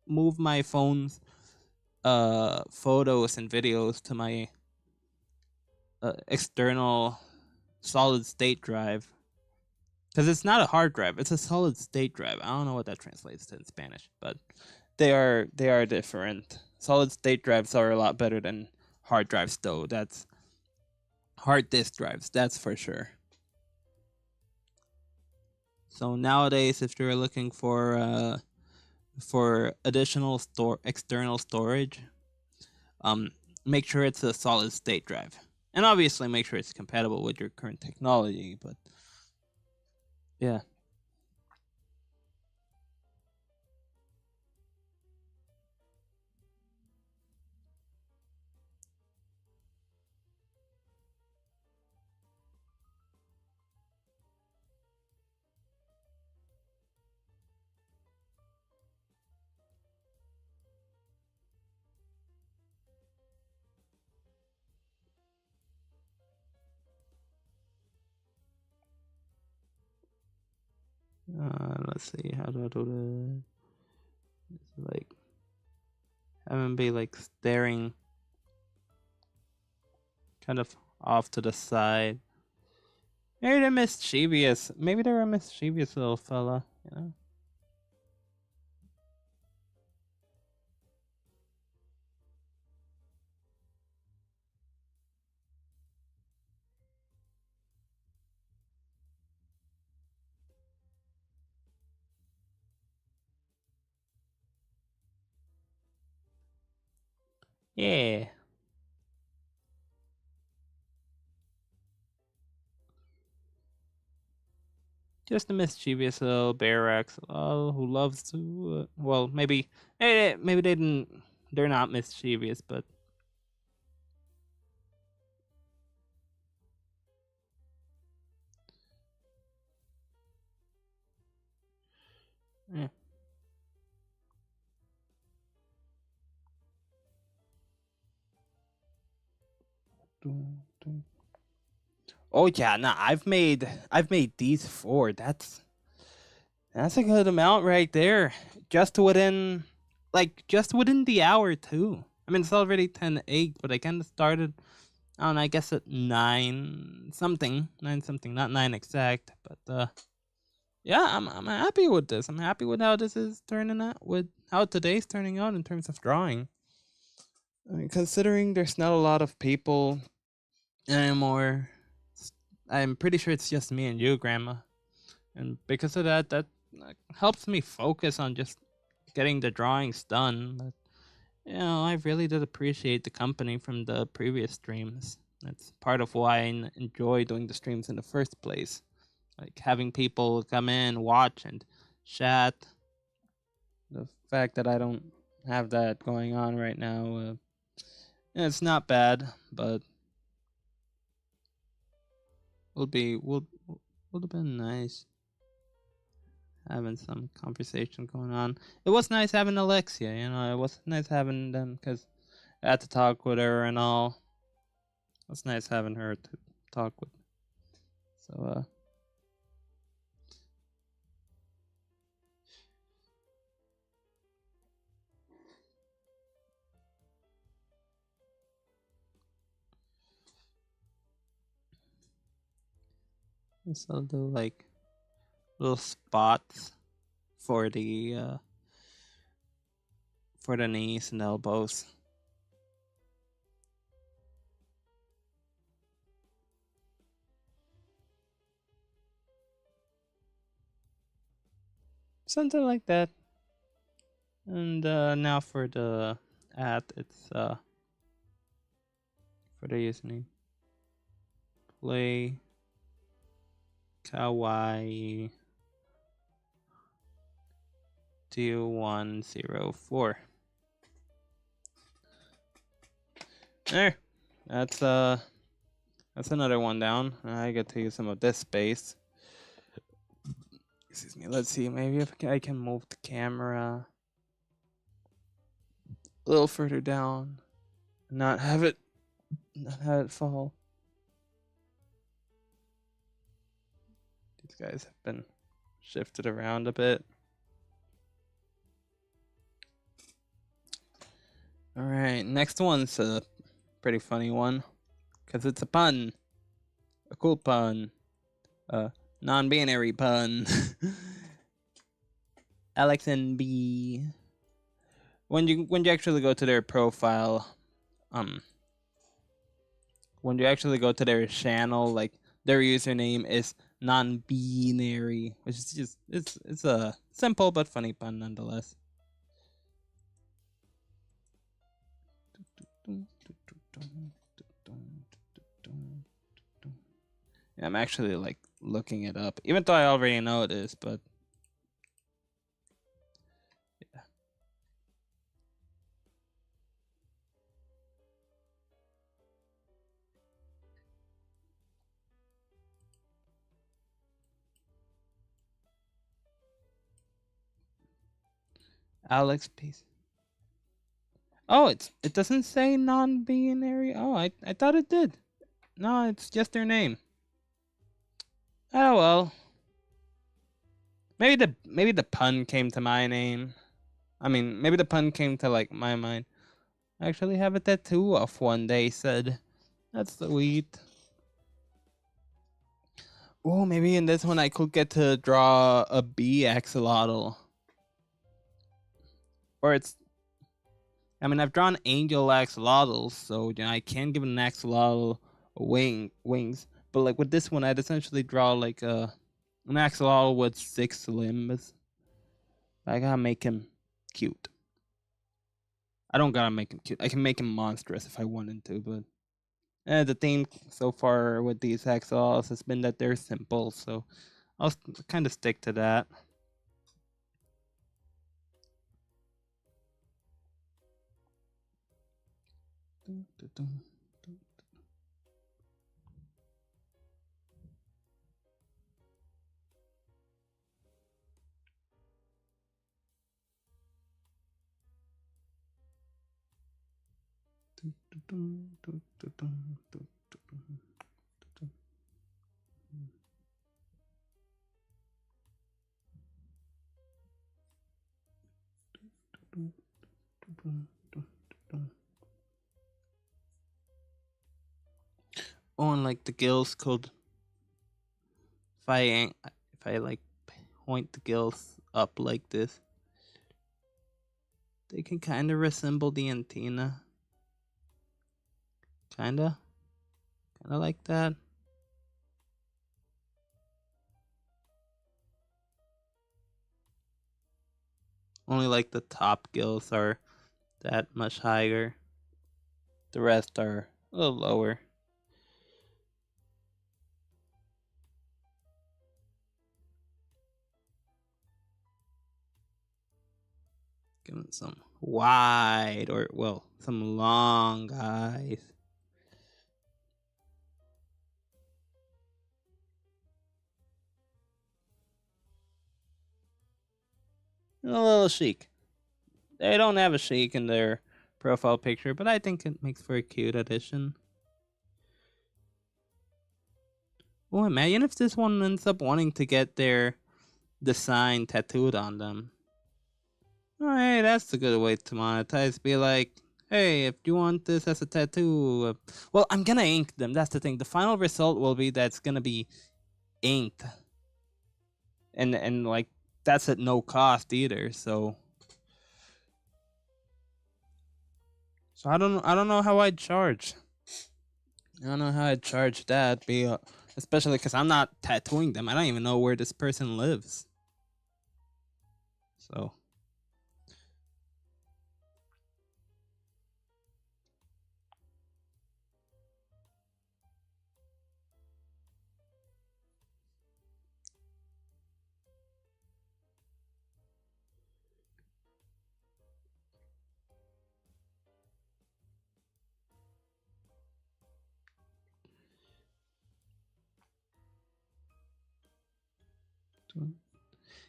move my phone's photos and videos to my external solid state drive, because it's not a hard drive, it's a solid state drive. I don't know what that translates to in Spanish, but they are different. Solid state drives are a lot better than hard drives, though. That's hard disk drives, that's for sure. So nowadays, if you're looking for additional external storage, make sure it's a solid state drive, and obviously make sure it's compatible with your current technology. But yeah. Let's see, how do I do this? It's like having be like staring kind of off to the side. Maybe they're mischievous. Maybe they're a mischievous little fella, you know? Yeah. Just a mischievous little bear axolotl who loves to. Well, maybe they didn't. They're not mischievous, but yeah. Oh yeah, nah. I've made these four. That's a good amount right there. Just within, just within the hour too. I mean, it's already 10:08, but I kind of started. I don't know. I guess at 9 something, not 9 exact, but yeah, I'm happy with this. I'm happy with how this is turning out, with how today's turning out in terms of drawing. I mean, considering there's not a lot of people anymore, I'm pretty sure it's just me and you, Grandma, and because of that, helps me focus on just getting the drawings done. But I really did appreciate the company from the previous streams. That's part of why I enjoy doing the streams in the first place. Like having people come in, watch, and chat. The fact that I don't have that going on right now, it's not bad, but would have been nice having some conversation going on. It was nice having Alexia, it was nice having them because I had to talk with her and all. It was nice having her to talk with. So, I'll do like little spots for the knees and elbows. Something like that. And now for the it's for the username. Play kawaii 2104. There. That's another one down. I get to use some of this space. Excuse me. Let's see. Maybe if I can move the camera a little further down, not have it fall. These guys have been shifted around a bit. All right, next one's a pretty funny one because it's a pun, a cool pun, a non-binary pun. Alex and B. When you actually go to their profile, when you actually go to their channel, like their username is non-binary, which is just it's a simple but funny pun nonetheless. Yeah, I'm actually like looking it up, even though I already know this, but yeah. Alex, peace. Oh, it doesn't say non-binary. Oh, I thought it did. No, it's just their name. Oh well. Maybe the pun came to my name. I mean, maybe the pun came to like my mind. I actually have a tattoo of one, they said. That's sweet. Oh, maybe in this one I could get to draw a bee axolotl. Or it's, I mean, I've drawn angel axolotls, so you know I can give an axolotl wings. But like with this one, I'd essentially draw like an axolotl with 6 limbs. I gotta make him cute. I don't gotta make him cute. I can make him monstrous if I wanted to, but the theme so far with these axolotls has been that they're simple, so I'll kind of stick to that. Oh, and like the gills could, if I like point the gills up like this, they can kind of resemble the antenna. Kinda like that. Only like the top gills are that much higher. The rest are a little lower. Give them some wide or, well, some long eyes. And a little chic. They don't have a chic in their profile picture, but I think it makes for a cute addition. Oh, imagine if this one ends up wanting to get their design tattooed on them. Oh, hey, that's a good way to monetize. Be like, hey, if you want this as a tattoo, well, I'm gonna ink them. That's the thing. The final result will be that it's gonna be inked, and like that's at no cost either. So I don't know how I'd charge. I don't know how I'd charge that. Especially because I'm not tattooing them. I don't even know where this person lives. So.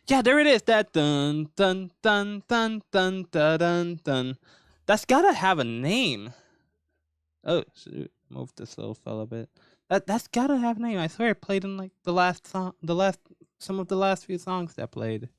Yeah, there it is. That dun dun dun dun dun dun dun dun. That's gotta have a name. Oh shoot! Move this little fella a bit. That's gotta have a name. I swear it played in like the last song, some of the last few songs that played.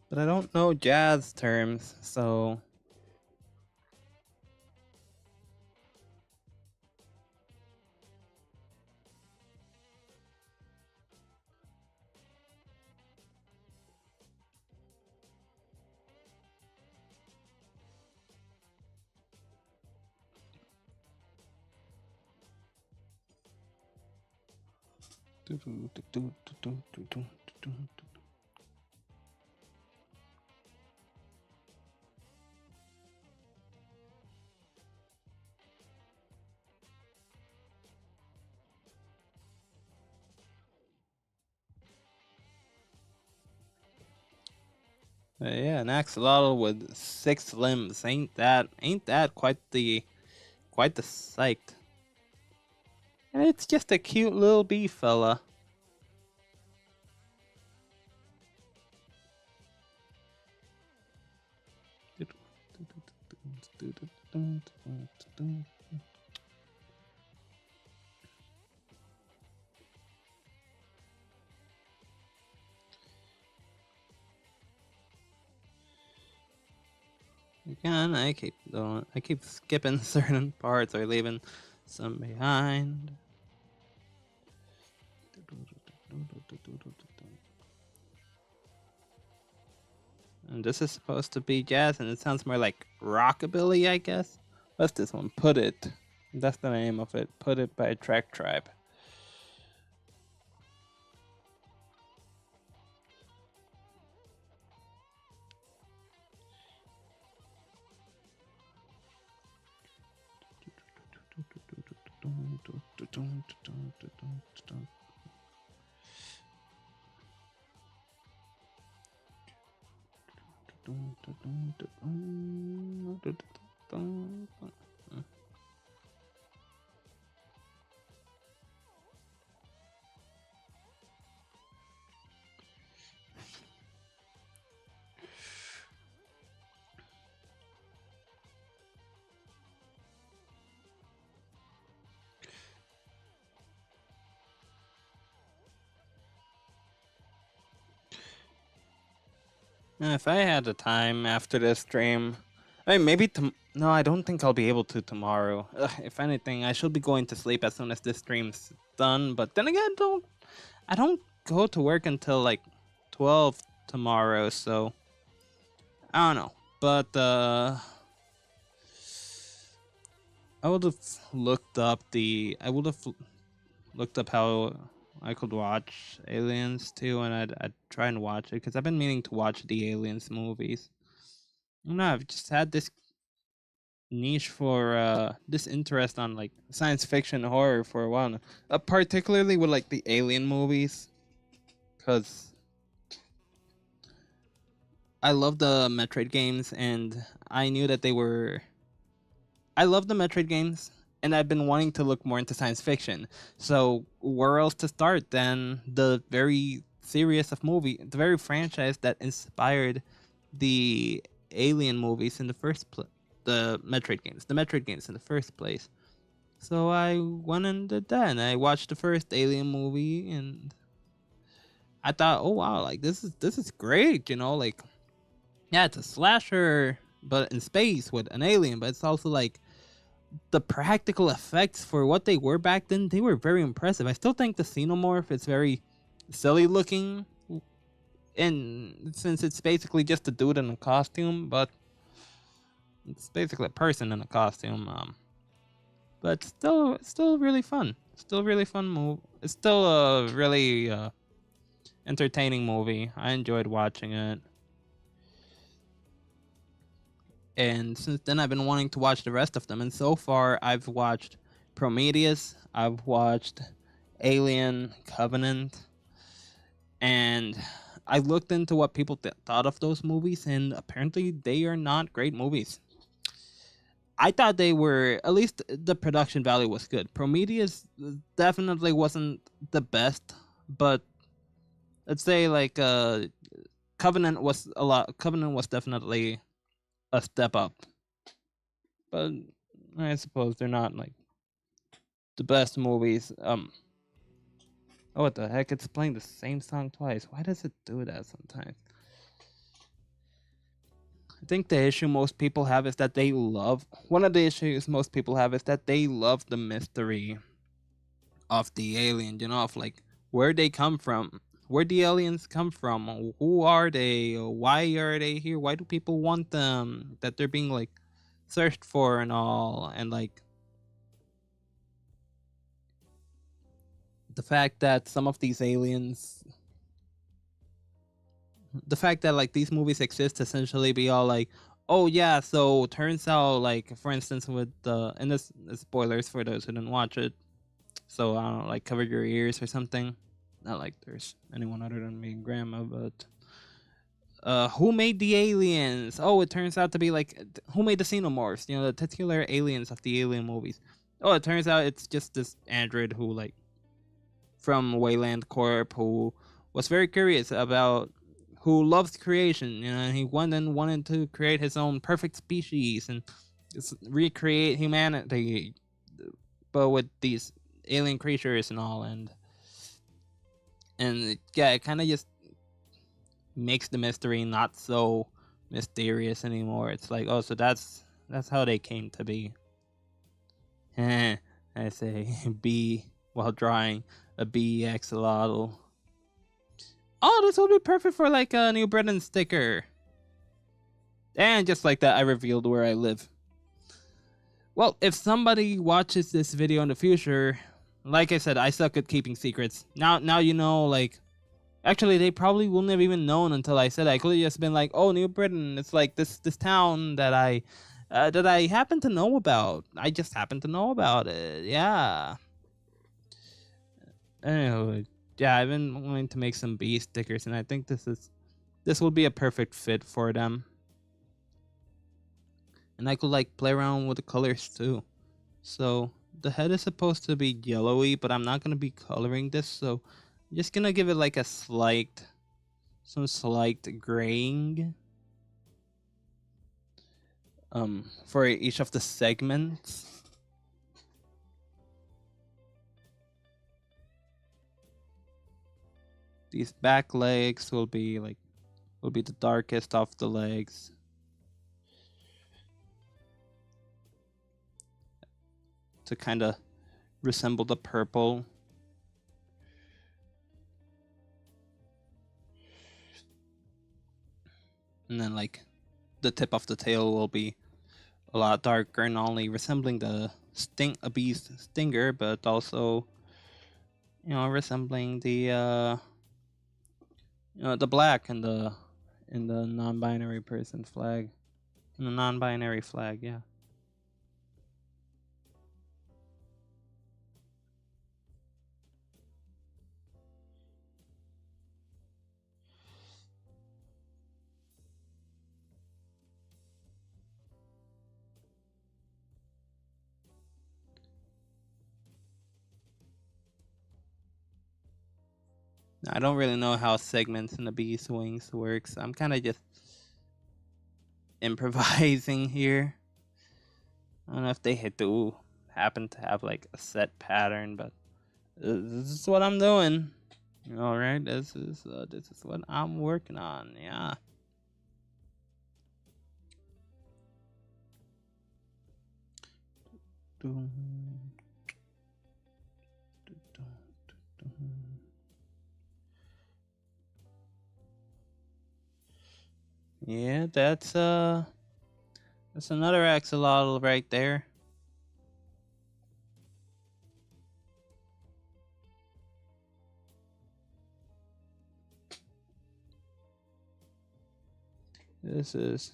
But I don't know jazz terms, so. Yeah, an axolotl with 6 limbs. Ain't that quite the sight? And it's just a cute little bee fella. Again, I keep skipping certain parts or leaving some behind. And this is supposed to be jazz, and it sounds more like rockabilly, I guess. What's this one? Put It. That's the name of it. Put It by Track Tribe. If I had the time after this stream, I mean, maybe no, I don't think I'll be able to tomorrow. If anything, I should be going to sleep as soon as this stream's done. But then again, I don't go to work until like 12 tomorrow, so I don't know. But I would have looked up how I could watch Aliens too, and I'd try and watch it because I've been meaning to watch the Aliens movies. I don't know, I've just had this niche for this interest on like science fiction horror for a while now. Particularly with like the Alien movies, because I love the Metroid games, and I knew that I love the Metroid games, and I've been wanting to look more into science fiction. So where else to start than the very the very franchise that inspired the Alien movies in the first place, the Metroid games in the first place. So I went and did that, and I watched the first Alien movie, and I thought, oh wow, like this is great, like yeah, it's a slasher, but in space with an alien, but it's also like the practical effects for what they were back then, they were very impressive. I still think the xenomorph is very silly looking, and since it's basically just a dude in a costume, but it's basically a person in a costume. But still really fun. Still really fun move. It's still a really entertaining movie. I enjoyed watching it. And since then, I've been wanting to watch the rest of them. And so far, I've watched Prometheus, I've watched Alien Covenant, and I looked into what people thought of those movies, and apparently they are not great movies. I thought they were, at least the production value was good. Prometheus definitely wasn't the best, but let's say like Covenant was definitely a step up. But I suppose they're not like the best movies. Oh, what the heck? It's playing the same song twice. Why does it do that sometimes? I think the issue most people have is that they love. One of the issues most people have is that they love the mystery of the alien. You know, of like where they come from, where the aliens come from, who are they, why are they here, why do people want them, that they're being like searched for and all, and like the fact that some of these aliens, the fact that like these movies exist to essentially be all like, oh yeah, so turns out like for instance with the, and this is spoilers for those who didn't watch it, so I don't know, like cover your ears or something. Not like there's anyone other than me and Grandma, but who made the aliens? Oh, it turns out to be like who made the xenomorphs? You know, the titular aliens of the alien movies. Oh, it turns out it's just this android who like from Wayland Corp who was very curious about, who loves creation. You know, he wanted to create his own perfect species and recreate humanity, but with these alien creatures and all, and yeah, it kind of just makes the mystery not so mysterious anymore. It's like, oh, so that's how they came to be. I say B while drawing a bee axolotl. Oh, this will be perfect for like a New Britain sticker. And just like that, I revealed where I live. Well, if somebody watches this video in the future, like I said, I suck at keeping secrets. Now you know, like, actually, they probably wouldn't have even known until I said it. I could have just been like, "Oh, New Britain, it's like this town that I happen to know about. I just happen to know about it." Yeah. Anyway, yeah, I've been wanting to make some bee stickers, and I think this will be a perfect fit for them. And I could like play around with the colors too. So the head is supposed to be yellowy, but I'm not gonna be coloring this, so I'm just gonna give it like some slight graying for each of the segments. These back legs will be the darkest of the legs. To kind of resemble the purple. And then like the tip of the tail will be a lot darker and only resembling a bee's stinger, but also, you know, resembling the the black in the non-binary person flag. In the non-binary flag, yeah. I don't really know how segments in the bee's wings works. I'm kind of just improvising here. I don't know if they do happen to have like a set pattern, but this is what I'm doing. All right, this is what I'm working on. Yeah. Yeah, that's another axolotl right there. This is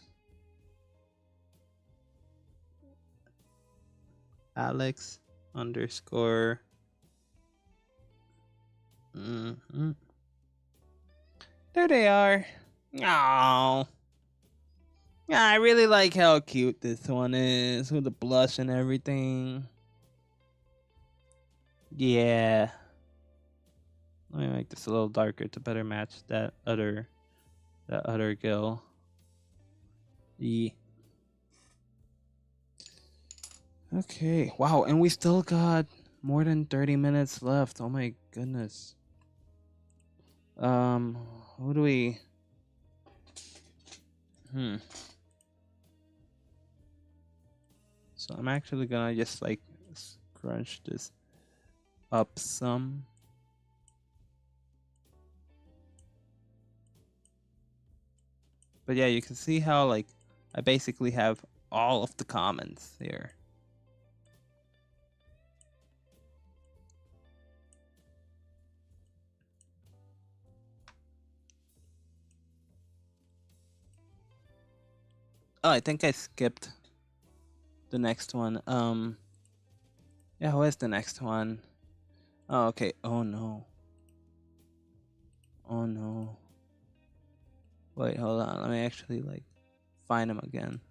Alex underscore. There they are. Oh, yeah, I really like how cute this one is with the blush and everything. Yeah. Let me make this a little darker to better match that other girl. Yeah. Okay. Wow, and we still got more than 30 minutes left. Oh my goodness. Who do we? So I'm actually gonna just like scrunch this up some. But yeah, you can see how like I basically have all of the comments here. Oh, I think I skipped the next one. Yeah, who is the next one? Oh, okay. Oh no. Oh no. Wait, hold on. Let me actually like find him again.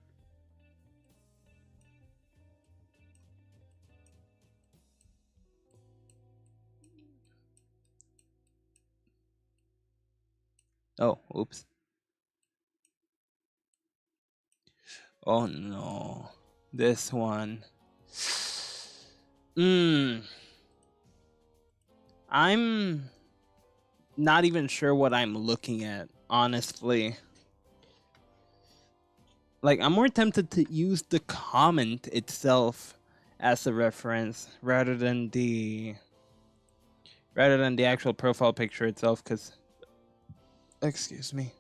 Oh, oops. Oh no. This one. I'm not even sure what I'm looking at, honestly. Like, I'm more tempted to use the comment itself as a reference rather than the actual profile picture itself, because excuse me,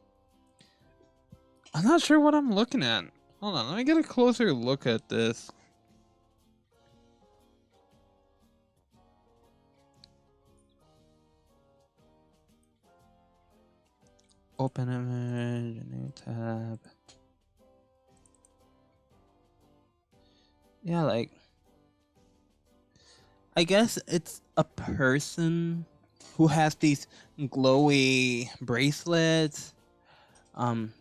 I'm not sure what I'm looking at. Hold on, let me get a closer look at this. Open image, new tab. Yeah, like, I guess it's a person who has these glowy bracelets.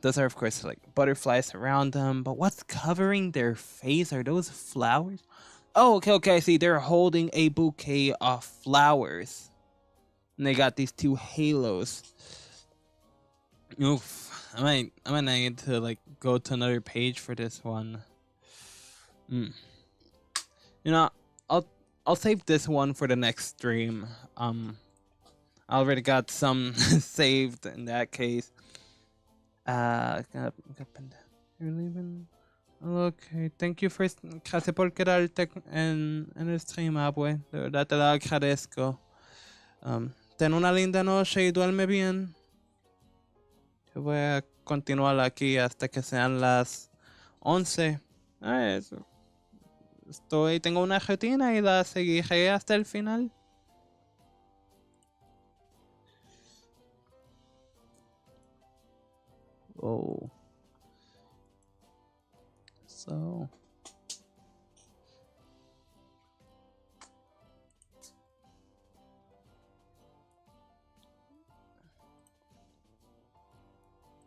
Those are of course like butterflies around them, but what's covering their face? Are those flowers? Oh, okay, I see. They're holding a bouquet of flowers. And they got these two halos. Oof. I might need to like go to another page for this one. You know, I'll save this one for the next stream. I already got some saved in that case. You're leaving. Ok, thank you for... Gracias por quedarte en el stream, abue. De verdad te lo agradezco. Ten una linda noche y duerme bien. Yo voy a continuar aquí hasta que sean las 11. Tengo una rutina y la seguiré hasta el final. Oh. So...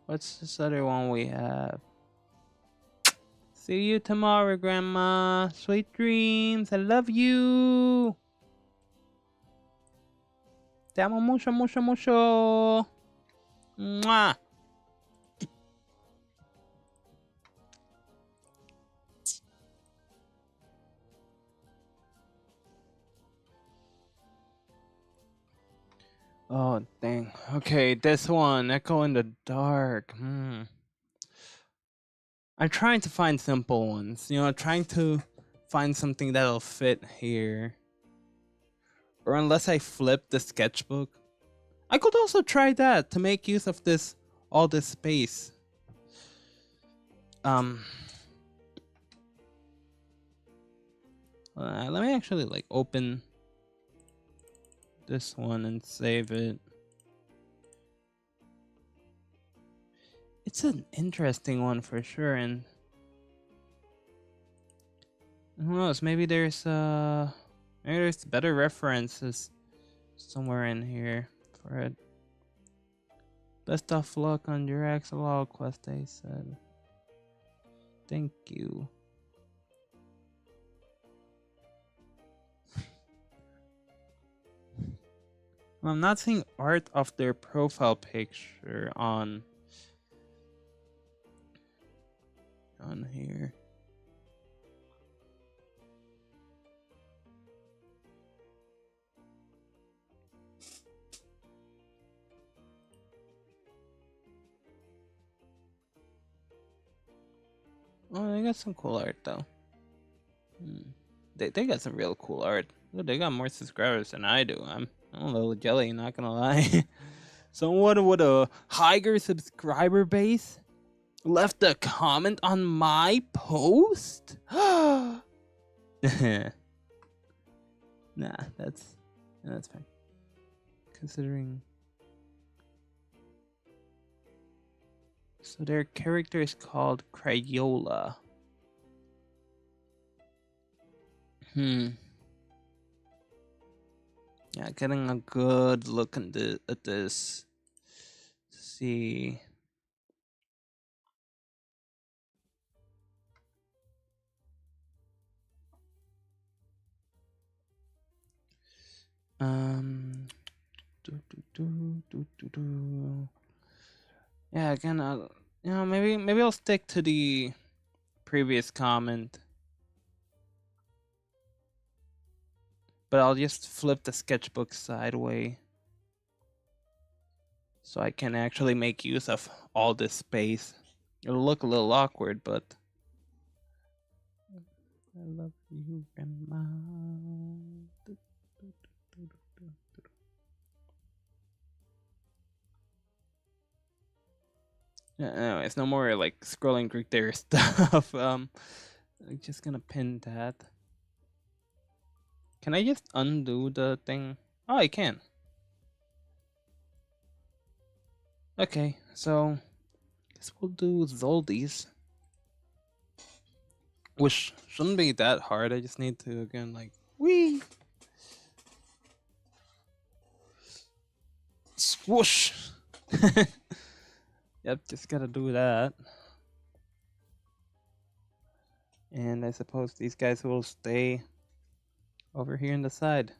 What's this other one we have? See you tomorrow, Grandma. Sweet dreams. I love you. Te amo mucho, mucho, mucho. Mwah. Oh, dang. Okay, this one. Echo in the dark. I'm trying to find simple ones. You know, trying to find something that'll fit here. Or unless I flip the sketchbook. I could also try that to make use of all this space. Let me actually like open this one and save it. It's an interesting one for sure, and Who knows? Maybe there's better references somewhere in here for it. Best of luck on your axolotl quest, they said. Thank you. I'm not seeing art of their profile picture on here. Oh, they got some cool art though. They got some real cool art. Ooh, they got more subscribers than I do. I'm a little jelly, not gonna lie. Someone with a higher subscriber base left a comment on my post? Nah, that's fine. Considering. So their character is called Crayola. Yeah, getting a good look at this. Let's see. Yeah, again, maybe I'll stick to the previous comment, but I'll just flip the sketchbook sideways so I can actually make use of all this space. It'll look a little awkward, but I love you, Grandma. Anyways, no more like scrolling through their stuff. I'm just gonna pin that. Can I just undo the thing? Oh, I can. Okay, so I guess we'll do Zoldy's, which shouldn't be that hard. I just need to again like whee, swoosh. Yep, just gotta do that. And I suppose these guys will stay over here on the side.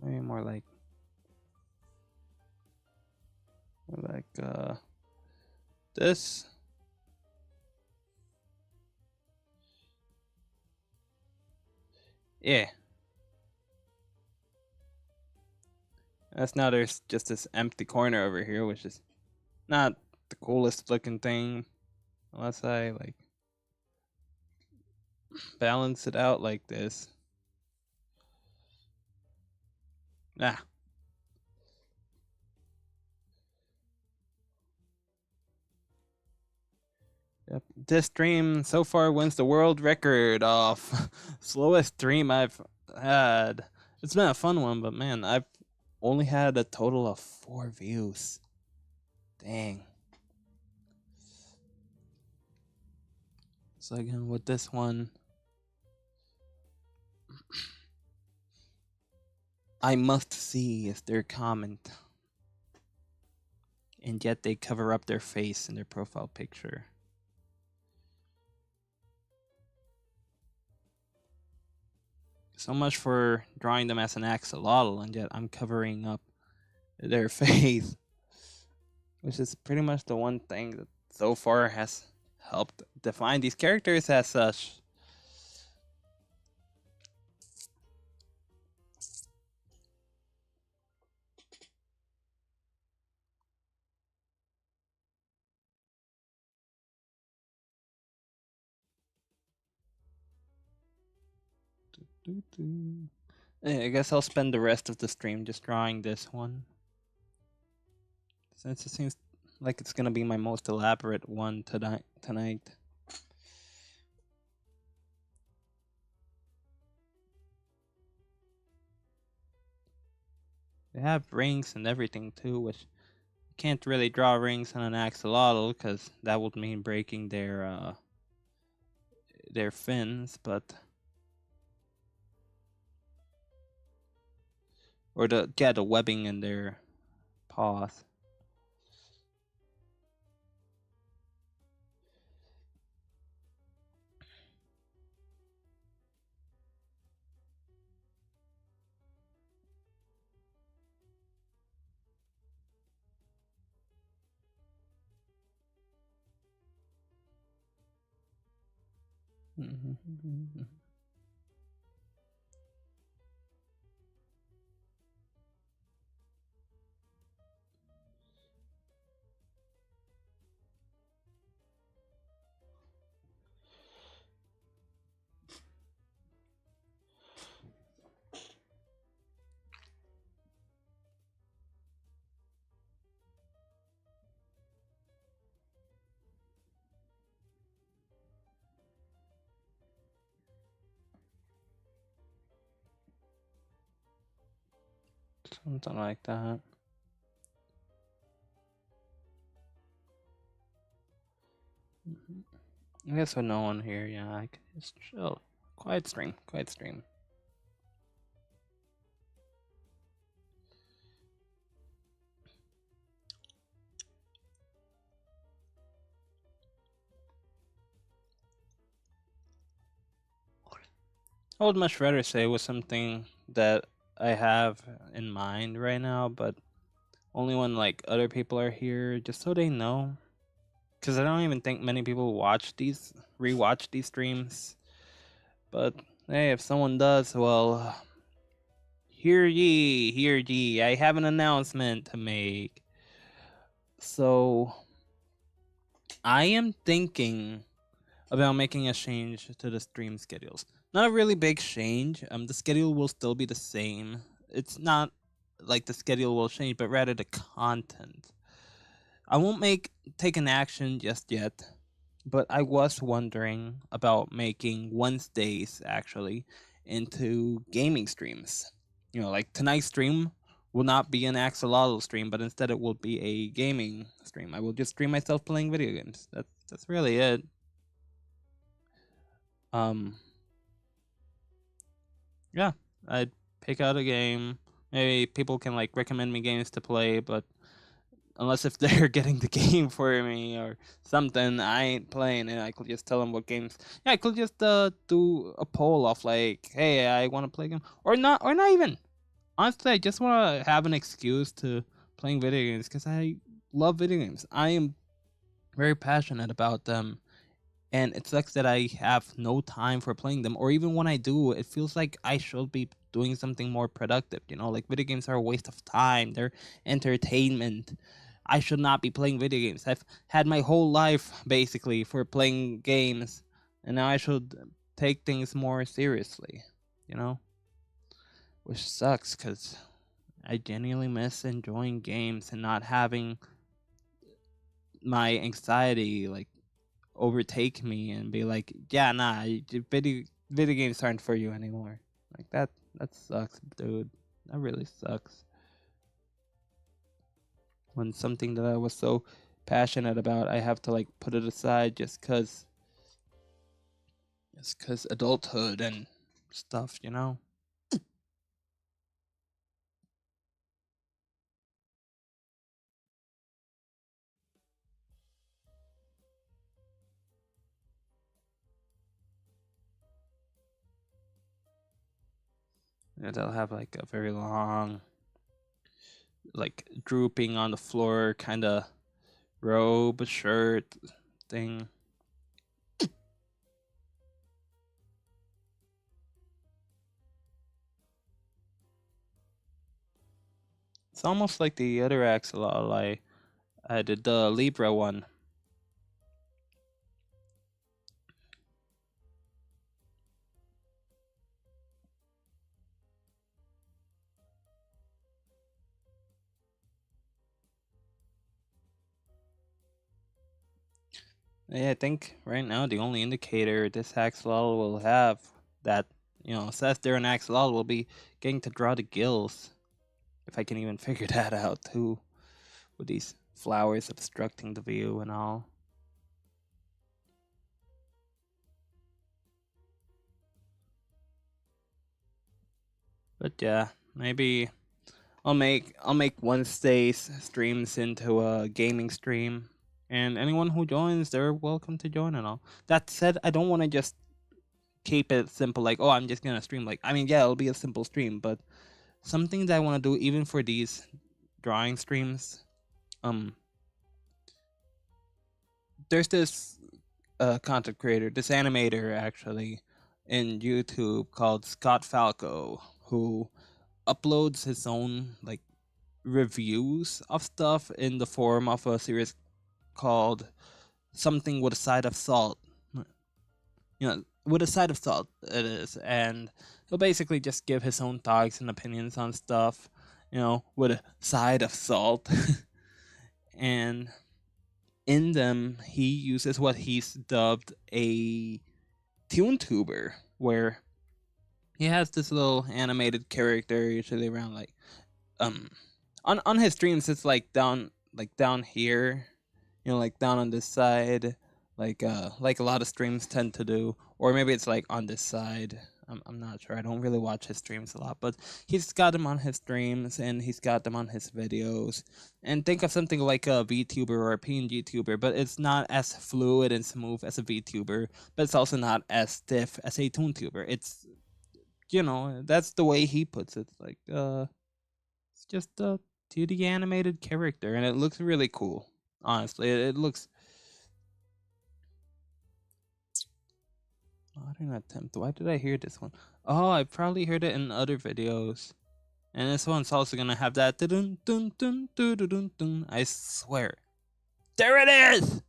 Maybe more like this. Yeah. That's now there's just this empty corner over here, which is not the coolest looking thing, unless I like balance it out like this. Ah. Yep. This stream so far wins the world record of slowest stream I've had. It's been a fun one, but man, I've only had a total of 4 views. Dang. So again, with this one, I must see is their comment. And yet they cover up their face in their profile picture. So much for drawing them as an axolotl, and yet I'm covering up their face. Which is pretty much the one thing that so far has helped define these characters as such. I guess I'll spend the rest of the stream just drawing this one, since it seems like it's gonna be my most elaborate one tonight. They have rings and everything too, which can't really draw rings on an axolotl because that would mean breaking their fins, but or the webbing in their paws. Something like that. I guess with no one here, yeah, I can just chill. Quiet stream, quiet stream. I would much rather say it was something that I have in mind right now, but only when like other people are here, just so they know. Because I don't even think many people rewatch these streams. But hey, if someone does, well, hear ye, I have an announcement to make. So, I am thinking about making a change to the stream schedules. Not a really big change. The schedule will still be the same. It's not like the schedule will change, but rather the content. I won't take an action just yet, but I was wondering about making Wednesdays actually into gaming streams. You know, like tonight's stream will not be an axolotl stream, but instead it will be a gaming stream. I will just stream myself playing video games. That's really it. Yeah, I'd pick out a game. Maybe people can like recommend me games to play, but unless if they're getting the game for me or something, I ain't playing it. I could just tell them what games. Yeah, I could just do a poll of like, hey, I want to play a game, or not even. Honestly, I just want to have an excuse to playing video games because I love video games. I am very passionate about them, and it sucks that I have no time for playing them, or even when I do, it feels like I should be doing something more productive. You know, like video games are a waste of time. They're entertainment. I should not be playing video games. I've had my whole life basically for playing games, and now I should take things more seriously, you know? Which sucks because I genuinely miss enjoying games and not having my anxiety like overtake me and be like, yeah, nah, video games aren't for you anymore. Like that sucks, dude. That really sucks. When something that I was so passionate about, I have to like put it aside just cause adulthood and stuff, you know? And they'll have like a very long, like drooping on the floor kind of robe, shirt thing. It's almost like the other axolotl I did, the Libra one. Yeah, I think right now the only indicator this axolotl will have that, you know, says they're an axolotl will be getting to draw the gills. If I can even figure that out too, with these flowers obstructing the view and all. But yeah, maybe I'll make Wednesday's streams into a gaming stream, and anyone who joins, they're welcome to join and all. That said, I don't want to just keep it simple, like, oh, I'm just gonna stream. Like, I mean, yeah, it'll be a simple stream, but something that I want to do even for these drawing streams, there's this content creator, this animator actually, in YouTube called Scott Falco, who uploads his own like reviews of stuff in the form of a series called Something with a Side of Salt. You know, with a side of salt it is, and he'll basically just give his own thoughts and opinions on stuff, you know, with a side of salt. And in them he uses what he's dubbed a TuneTuber, where he has this little animated character usually around like on his streams it's like down here, you know, like down on this side, like a lot of streams tend to do, or maybe it's like on this side. I'm not sure. I don't really watch his streams a lot, but he's got them on his streams and he's got them on his videos. And think of something like a VTuber or a PNG tuber, but it's not as fluid and smooth as a VTuber, but it's also not as stiff as a TuneTuber. It's, you know, that's the way he puts it. Like it's just a 2D animated character, and it looks really cool. Honestly, it looks. Modern attempt. Why did I hear this one? Oh, I probably heard it in other videos. And this one's also gonna have that dun dun dun dun dun dun dun. I swear. There it is!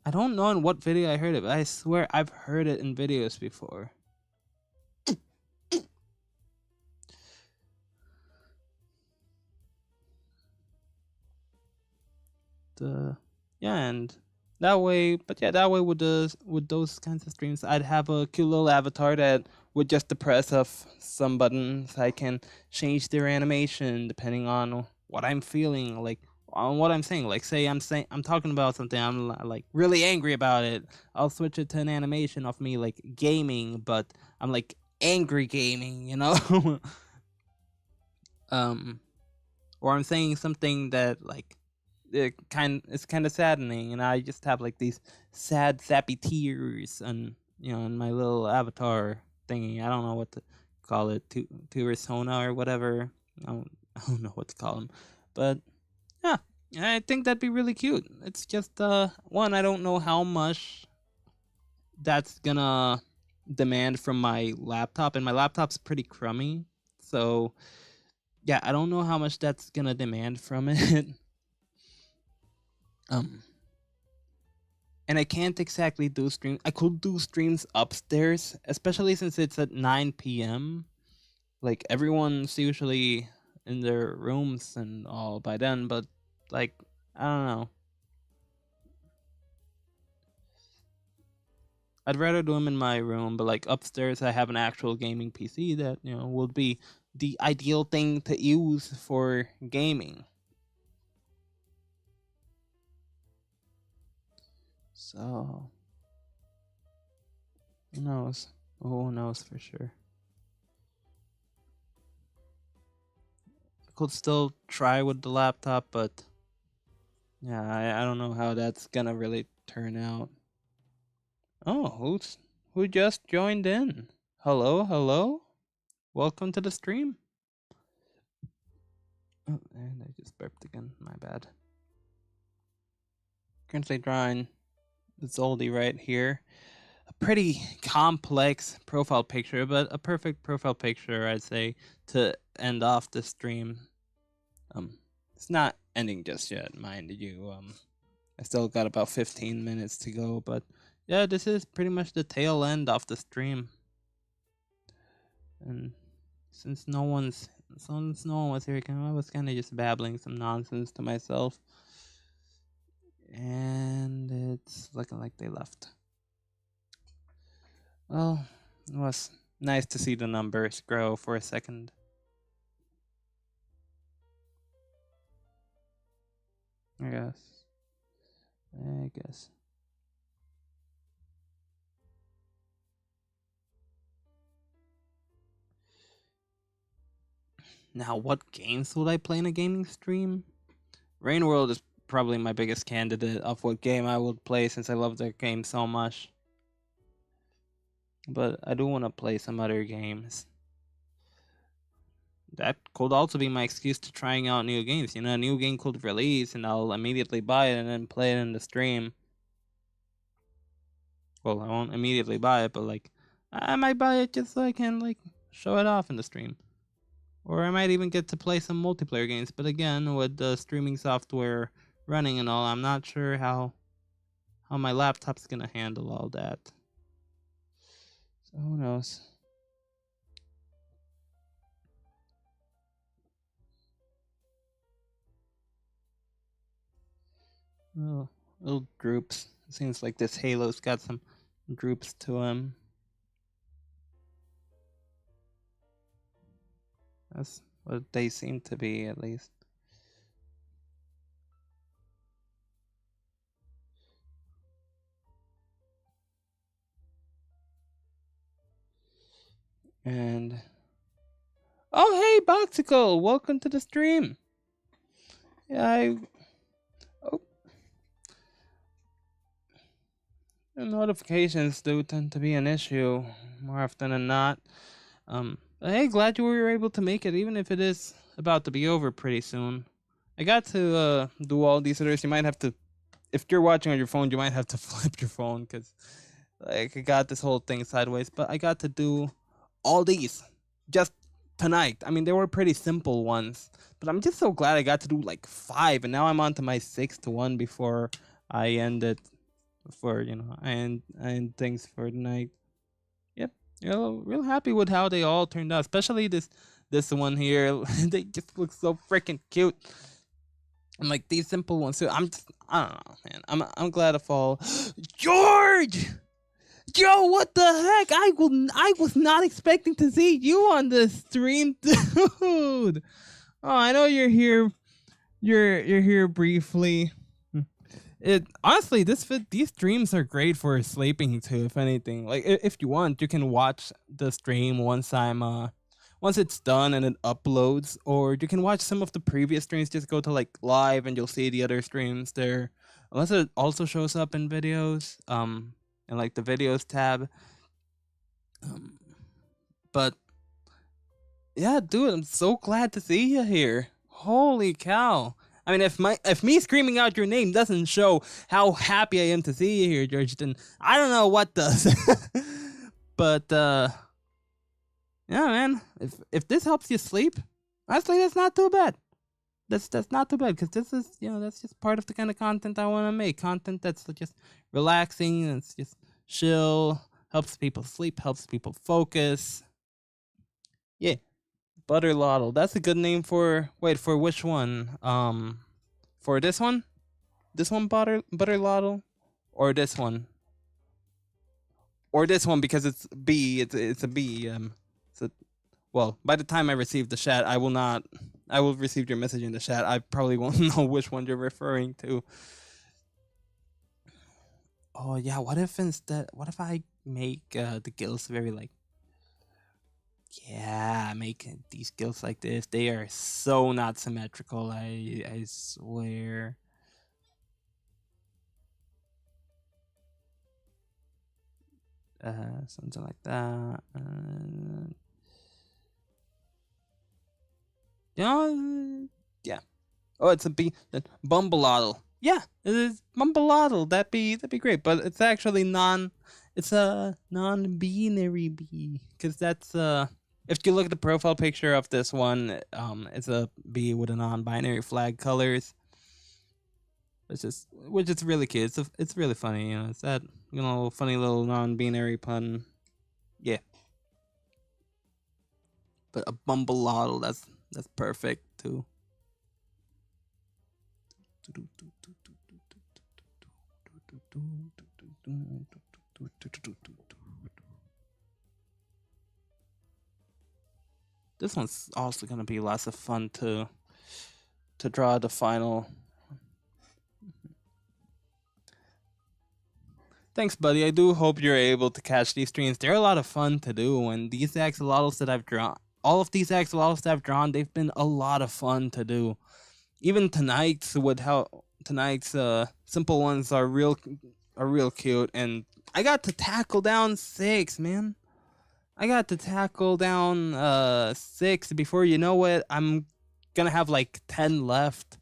I don't know in what video I heard it, but I swear I've heard it in videos before. Yeah, and that way, but yeah, that way with those kinds of streams, I'd have a cute little avatar that with just the press of some buttons, I can change their animation depending on what I'm feeling, like on what I'm saying. Like, say I'm talking about something, I'm like really angry about it. I'll switch it to an animation of me like gaming, but I'm like angry gaming, you know. Or I'm saying something that like it's kind of saddening, and I just have like these sad sappy tears and you know in my little avatar thingy. I don't know what to call it, to persona or whatever. I don't know what to call them, but yeah, I think that'd be really cute. It's just one, I don't know how much that's gonna demand from my laptop, and my laptop's pretty crummy, so yeah, I don't know how much that's gonna demand from it. And I can't exactly do streams. I could do streams upstairs, especially since it's at 9 p.m. Like everyone's usually in their rooms and all by then, but like I don't know. I'd rather do them in my room, but like upstairs I have an actual gaming PC that, you know, would be the ideal thing to use for gaming. So who knows? Who knows for sure? I could still try with the laptop, but yeah, I don't know how that's gonna really turn out. Oh, who just joined in? Hello, hello. Welcome to the stream. Oh, and I just burped again. My bad. Currently drawing this oldie right here. A pretty complex profile picture, but a perfect profile picture, I'd say, to end off the stream. It's not ending just yet, mind you. I still got about 15 minutes to go, but yeah, this is pretty much the tail end of the stream. And since no one was here, I was kind of just babbling some nonsense to myself, and it's looking like they left. Well, it was nice to see the numbers grow for a second. I guess. Now, what games would I play in a gaming stream? Rain World is probably my biggest candidate of what game I would play, since I love that game so much. But I do want to play some other games. That could also be my excuse to trying out new games. You know, a new game could release and I'll immediately buy it and then play it in the stream. Well, I won't immediately buy it, but like, I might buy it just so I can like show it off in the stream. Or I might even get to play some multiplayer games. But again, with the streaming software running and all, I'm not sure how my laptop's gonna handle all that. So who knows? Oh, little groups. It seems like this Halo's got some groups to him. That's what they seem to be, at least. And oh, hey, Boxicle, welcome to the stream. Yeah, the notifications do tend to be an issue more often than not. But hey, glad you were able to make it, even if it is about to be over pretty soon. I got to do all these others. You might have to, if you're watching on your phone, you might have to flip your phone, because like I got this whole thing sideways. But I got to do all these just tonight. I mean, they were pretty simple ones, but I'm just so glad I got to do like 5, and now I'm on to my 6th one before I end it. Before I end things for the night. Yep, real happy with how they all turned out, especially this one here. They just look so freaking cute. And like these simple ones too. I don't know, man. I'm glad of all. George, Joe, what the heck? I was not expecting to see you on the stream, dude. Oh, I know you're here. You're here briefly. It honestly, these streams are great for sleeping too. If anything, like if you want, you can watch the stream once it's done and it uploads, or you can watch some of the previous streams. Just go to like live and you'll see the other streams there. Unless it also shows up in videos, in like the videos tab. But yeah, dude, I'm so glad to see you here. Holy cow. I mean, if me screaming out your name doesn't show how happy I am to see you here, George, then I don't know what does. But yeah, man, if this helps you sleep, honestly, that's not too bad. That's not too bad, because this is that's just part of the kind of content I want to make. Content that's just relaxing, that's just chill, helps people sleep, helps people focus. Yeah. Butterlottle. That's a good name for. Wait, for which one? For this one? This one, Butterlottle? Or this one? Or this one, because it's B. It's a B. Well, by the time I receive the chat, I will receive your message in the chat. I probably won't know which one you're referring to. Oh yeah, what if I make the gills very like. Yeah, make these gills like this. They are so not symmetrical. I swear. Something like that. Yeah. Oh, it's a B. Bumbleottle. Yeah, it is Bumbleottle. That'd be great. But it's actually It's a non-binary B, because that's if you look at the profile picture of this one, it's a B with a non-binary flag colors. Which is really cute. It's really funny, It's that funny little non-binary pun. Yeah. But a bumbleottle, that's perfect too. This one's also gonna be lots of fun to draw the final. Thanks, buddy. I do hope you're able to catch these streams. They're a lot of fun to do, and these axolotls that I've drawn, all of these axolotls that I've drawn, they've been a lot of fun to do. Even tonight's simple ones are real cute, and I got to tackle down 6, man. I got to tackle down 6. Before you know it, I'm gonna have like 10 left.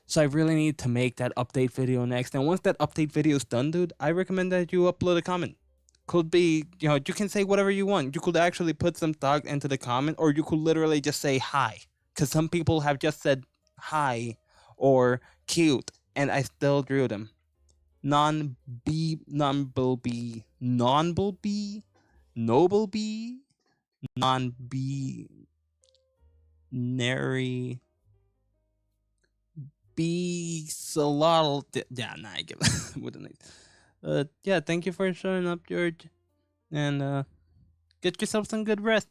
So I really need to make that update video next. And once that update video is done, dude, I recommend that you upload a comment. Could be, you can say whatever you want. You could actually put some thought into the comment, or you could literally just say hi. Because some people have just said hi or cute, and I still drew them. Non-B, non-B, non-B, noble B, non-binary, axolotl. Yeah, nah, I give it. Wouldn't I? Yeah, thank you for showing up, George, and get yourself some good rest.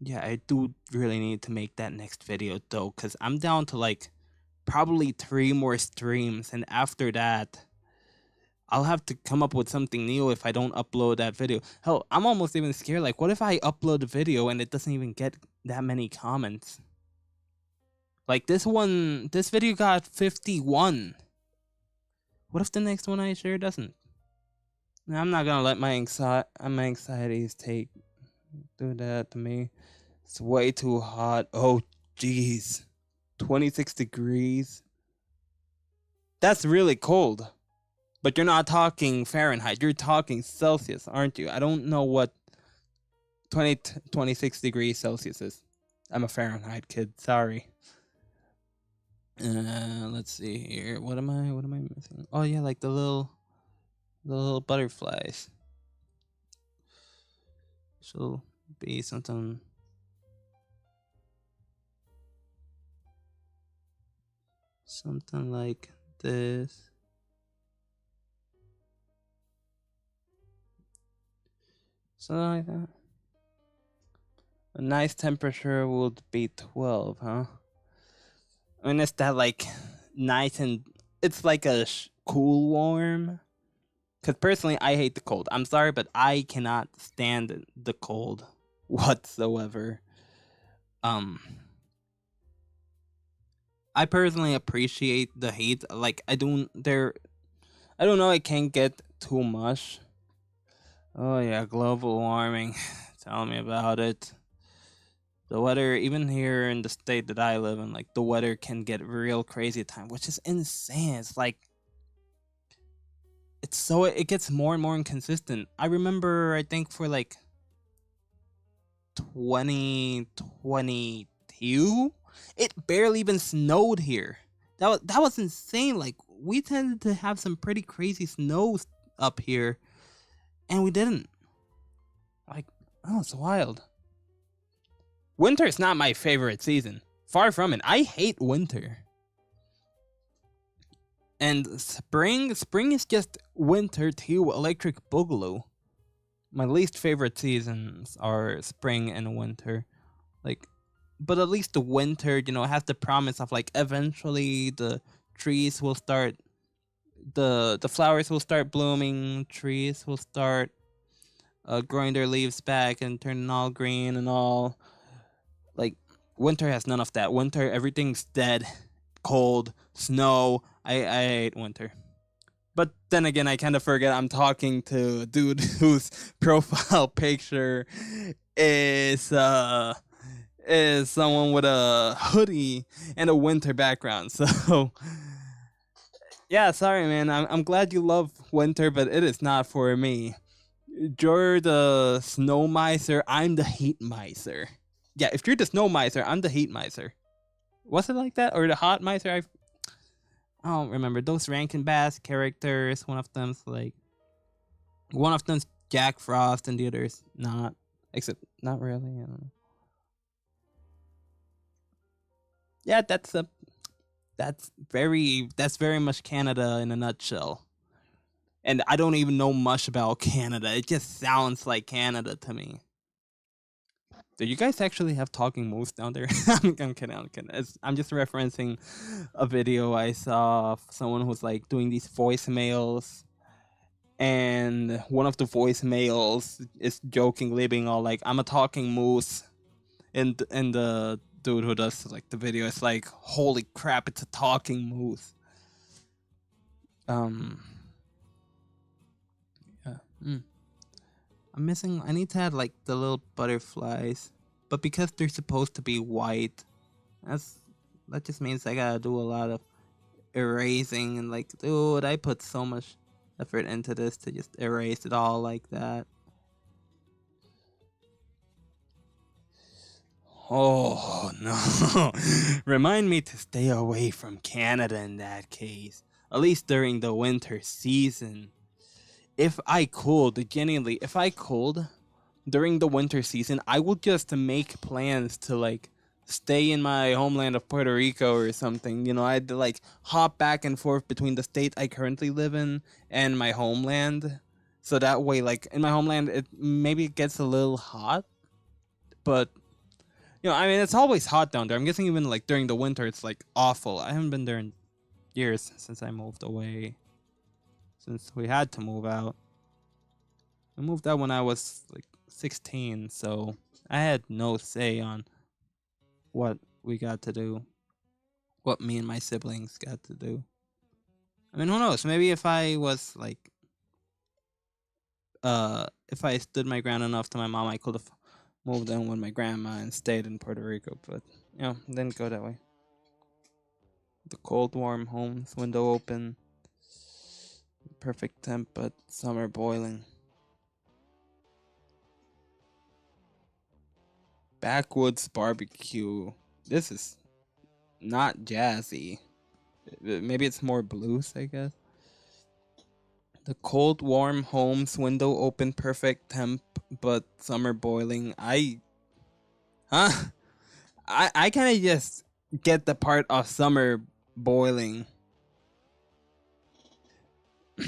Yeah, I do really need to make that next video though, because I'm down to like probably 3 more streams, and after that I'll have to come up with something new if I don't upload that video. Hell, I'm almost even scared, like what if I upload a video and it doesn't even get that many comments? Like this video got 51. What if the next one I share doesn't? I'm not gonna let my anxieties do that to me. It's way too hot. Oh, jeez. 26 degrees. That's really cold. But you're not talking Fahrenheit. You're talking Celsius, aren't you? I don't know what 26 degrees Celsius is. I'm a Fahrenheit kid. Sorry. Let's see here. What am I missing? Oh yeah, like the little butterflies. So be something like this. Something like that. A nice temperature would be 12, huh? I mean, it's that like nice and it's like a cool warm. Because personally, I hate the cold. I'm sorry, but I cannot stand the cold whatsoever. I personally appreciate the heat. Like I don't know. I can't get too much. Oh yeah, global warming. Tell me about it. The weather, even here in the state that I live in, like the weather can get real crazy at times, which is insane. It's like it gets more and more inconsistent. I remember, I think for like 2022, it barely even snowed here. That was insane. Like we tended to have some pretty crazy snows up here, and we didn't. Like, oh, it's wild. Winter is not my favorite season. Far from it. I hate winter. And spring is just winter to Electric Boogaloo. My least favorite seasons are spring and winter. Like, but at least the winter, has the promise of like eventually the trees will start, the flowers will start blooming, trees will start growing their leaves back and turning all green and all. Like, winter has none of that. Winter, everything's dead, cold, snow. I hate winter. But then again, I kind of forget I'm talking to a dude whose profile picture is someone with a hoodie and a winter background. So, yeah, sorry, man. I'm glad you love winter, but it is not for me. You're the snow miser. I'm the heat miser. Yeah, if you're the snow miser, I'm the heat miser. Was it like that? Or the hot miser? I don't remember those Rankin Bass characters. One of them's Jack Frost and the other's not. Except not really. I don't know. Yeah, that's very much Canada in a nutshell. And I don't even know much about Canada. It just sounds like Canada to me. Do you guys actually have talking moose down there? I'm kidding. I'm just referencing a video I saw of someone who's like doing these voicemails, and one of the voicemails is jokingly being all like, "I'm a talking moose," and the dude who does like the video is like, "Holy crap, it's a talking moose." Yeah. I need to add like the little butterflies, but because they're supposed to be white, that just means I gotta do a lot of erasing, and like, dude, I put so much effort into this to just erase it all like that. Oh no. Remind me to stay away from Canada in that case, at least during the winter season. If I could, genuinely, if I could, during the winter season, I would just make plans to like stay in my homeland of Puerto Rico or something. You know, I'd like hop back and forth between the state I currently live in and my homeland. So that way, like in my homeland, it gets a little hot, but you know, I mean, it's always hot down there. I'm guessing even like during the winter, it's like awful. I haven't been there in years since I moved away. Since we had to move out. I moved out when I was like 16, so I had no say on what we got to do, what me and my siblings got to do. I mean, who knows? Maybe if I was like, if I stood my ground enough to my mom, I could have moved in with my grandma and stayed in Puerto Rico, but you know, didn't go that way. The cold, warm homes, window open, perfect temp, but summer boiling. Backwoods barbecue. This is not jazzy. Maybe it's more blues, I guess. The cold, warm homes, window open, perfect temp, but summer boiling. Huh? I kind of just get the part of summer boiling.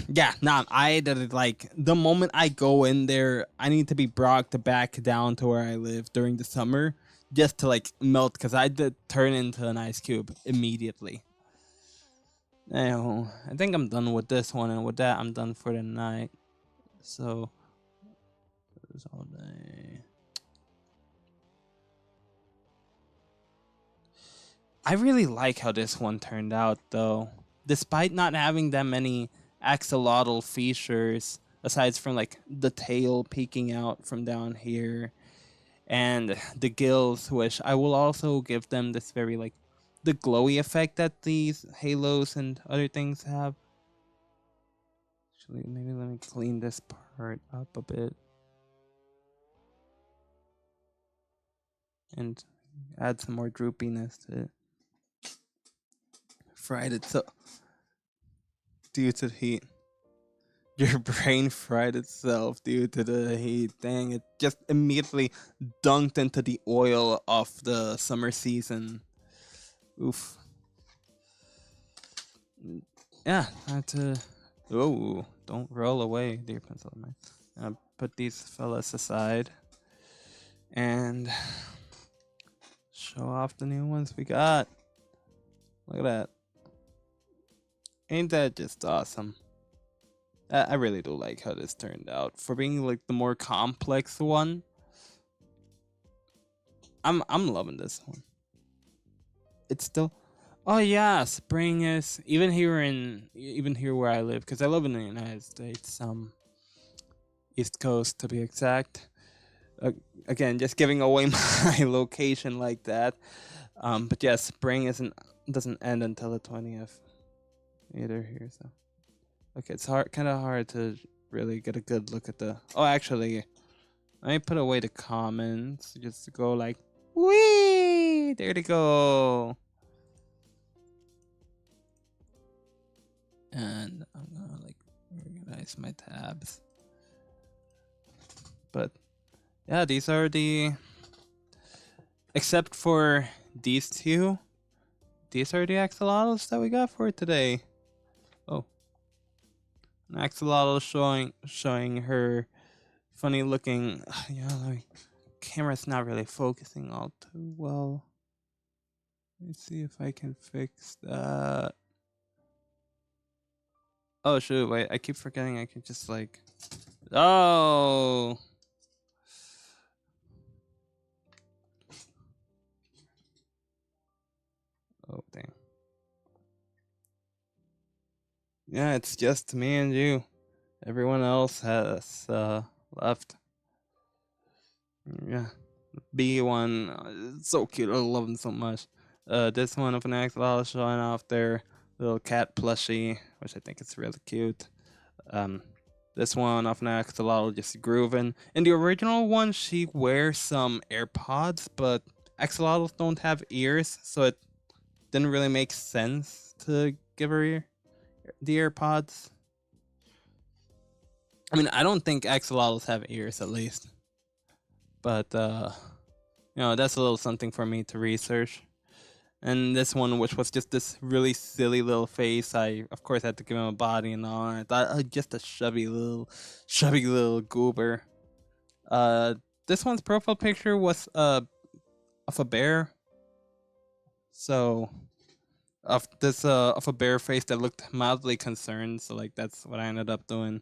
Yeah, nah, I did like the moment I go in there, I need to be brought back down to where I live during the summer just to like melt, because I did turn into an ice cube immediately. Anyhow, I think I'm done with this one, and with that, I'm done for the night. So, that's all day. I really like how this one turned out, though. Despite not having that many axolotl features, aside from like the tail peeking out from down here and the gills, which I will also give them this very like the glowy effect that these halos and other things have. Actually, maybe let me clean this part up a bit and add some more droopiness to it. Fried it so due to the heat. Your brain fried itself due to the heat. Dang, it just immediately dunked into the oil of the summer season. Oof. Yeah, had to. Oh, don't roll away, dear pencil man. Put these fellas aside and show off the new ones we got. Look at that. Ain't that just awesome? I really do like how this turned out. For being like the more complex one, I'm loving this one. It's still, oh yeah, spring is even here where I live, because I live in the United States, East Coast to be exact. Again, just giving away my location like that. But yeah, spring doesn't end until the 20th either here. So okay, it's kind of hard to really get a good look at the. Oh, actually, let me put away the comments just to go like, wee. There they go. and I'm gonna like organize my tabs. But yeah, these are the, except for these two, these are the axolotls that we got for today. Oh, an axolotl showing her funny looking. Like, camera's not really focusing all too well. Let me see if I can fix that. Oh shoot! Wait, I keep forgetting. I can just like. Oh. Oh dang. Yeah, it's just me and you. Everyone else has left. Yeah. B1, it's so cute. I love him so much. This one of an axolotl showing off their little cat plushie, which I think is really cute. This one of an axolotl just grooving. In the original one, she wears some AirPods, but axolotls don't have ears, so it didn't really make sense to give her the AirPods. I mean, I don't think axolotls have ears, at least. But, that's a little something for me to research. And this one, which was just this really silly little face, I, of course, had to give him a body and all. I thought, just a chubby little goober. This one's profile picture was, of a bear. So, of a bear face that looked mildly concerned. So, like, that's what I ended up doing.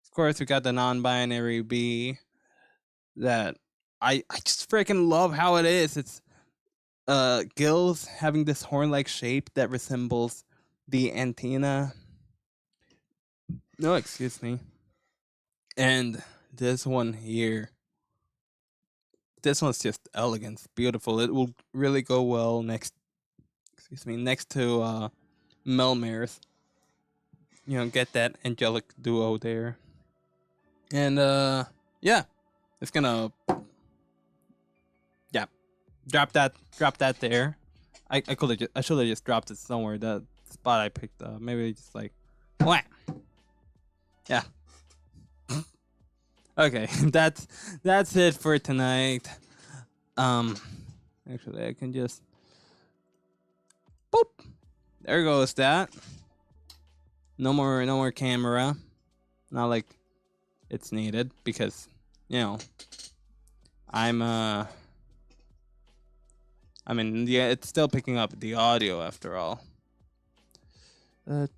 Of course, we got the non-binary bee that I just freaking love how it is. It's gills having this horn-like shape that resembles the antenna. No, excuse me. And this one here. This one's just elegant, beautiful. It will really go well next to Melmare's. Get that angelic duo there. And yeah, it's gonna drop that there. I should have just dropped it somewhere. The spot I picked up. Maybe just like what? Yeah. Okay, that's it for tonight. Actually I can just boop. There goes that. No more camera. Not like it's needed because it's still picking up the audio after all.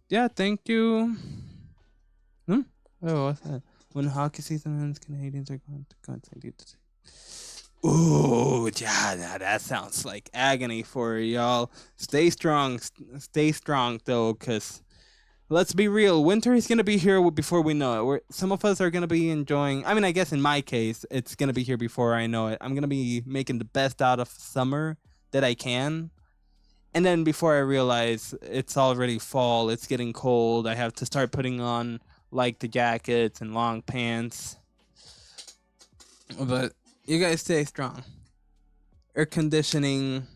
Yeah, thank you. Oh, what's that? When hockey season ends, Canadians are going to continue to. Ooh, yeah, that sounds like agony for y'all. Stay strong though, cause let's be real, winter is gonna be here before we know it. Some of us are gonna be enjoying. I mean, I guess in my case, it's gonna be here before I know it. I'm gonna be making the best out of summer that I can, and then before I realize it's already fall, it's getting cold. I have to start putting on like the jackets and long pants. But you guys stay strong. Air conditioning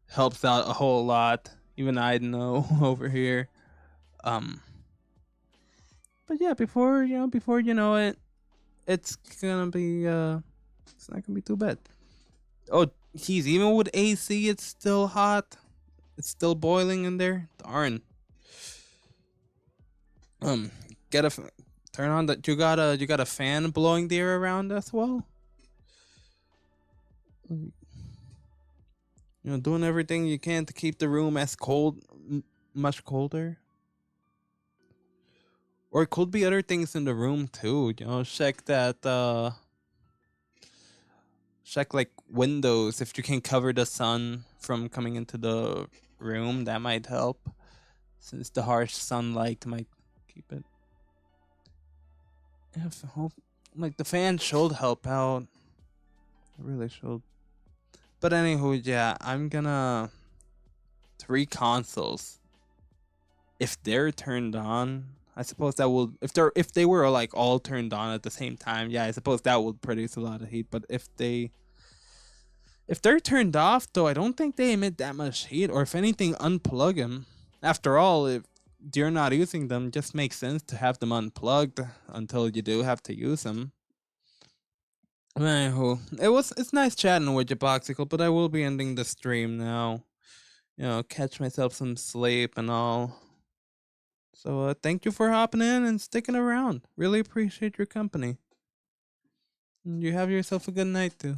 helps out a whole lot. Even I know over here. But yeah, before you know it, it's gonna be it's not gonna be too bad. Oh, geez, even with AC, it's still hot. It's still boiling in there. Darn. Turn on the. You got a fan blowing the air around as well. Doing everything you can to keep the room as cold, much colder. Or it could be other things in the room too. Check that. Check like windows if you can cover the sun from coming into the room. That might help, since the harsh sunlight might keep it. Like the fan should help out. It really should. But anywho, yeah, I'm gonna 3 consoles. If they're turned on, I suppose that will if they were like all turned on at the same time, yeah, I suppose that would produce a lot of heat. But if they're turned off, though, I don't think they emit that much heat. Or if anything, unplug them. After all, if you're not using them, just makes sense to have them unplugged until you do have to use them. Anywho, it's nice chatting with you, Boxical, but I will be ending the stream now. Catch myself some sleep and all. So thank you for hopping in and sticking around. Really appreciate your company. And you have yourself a good night too.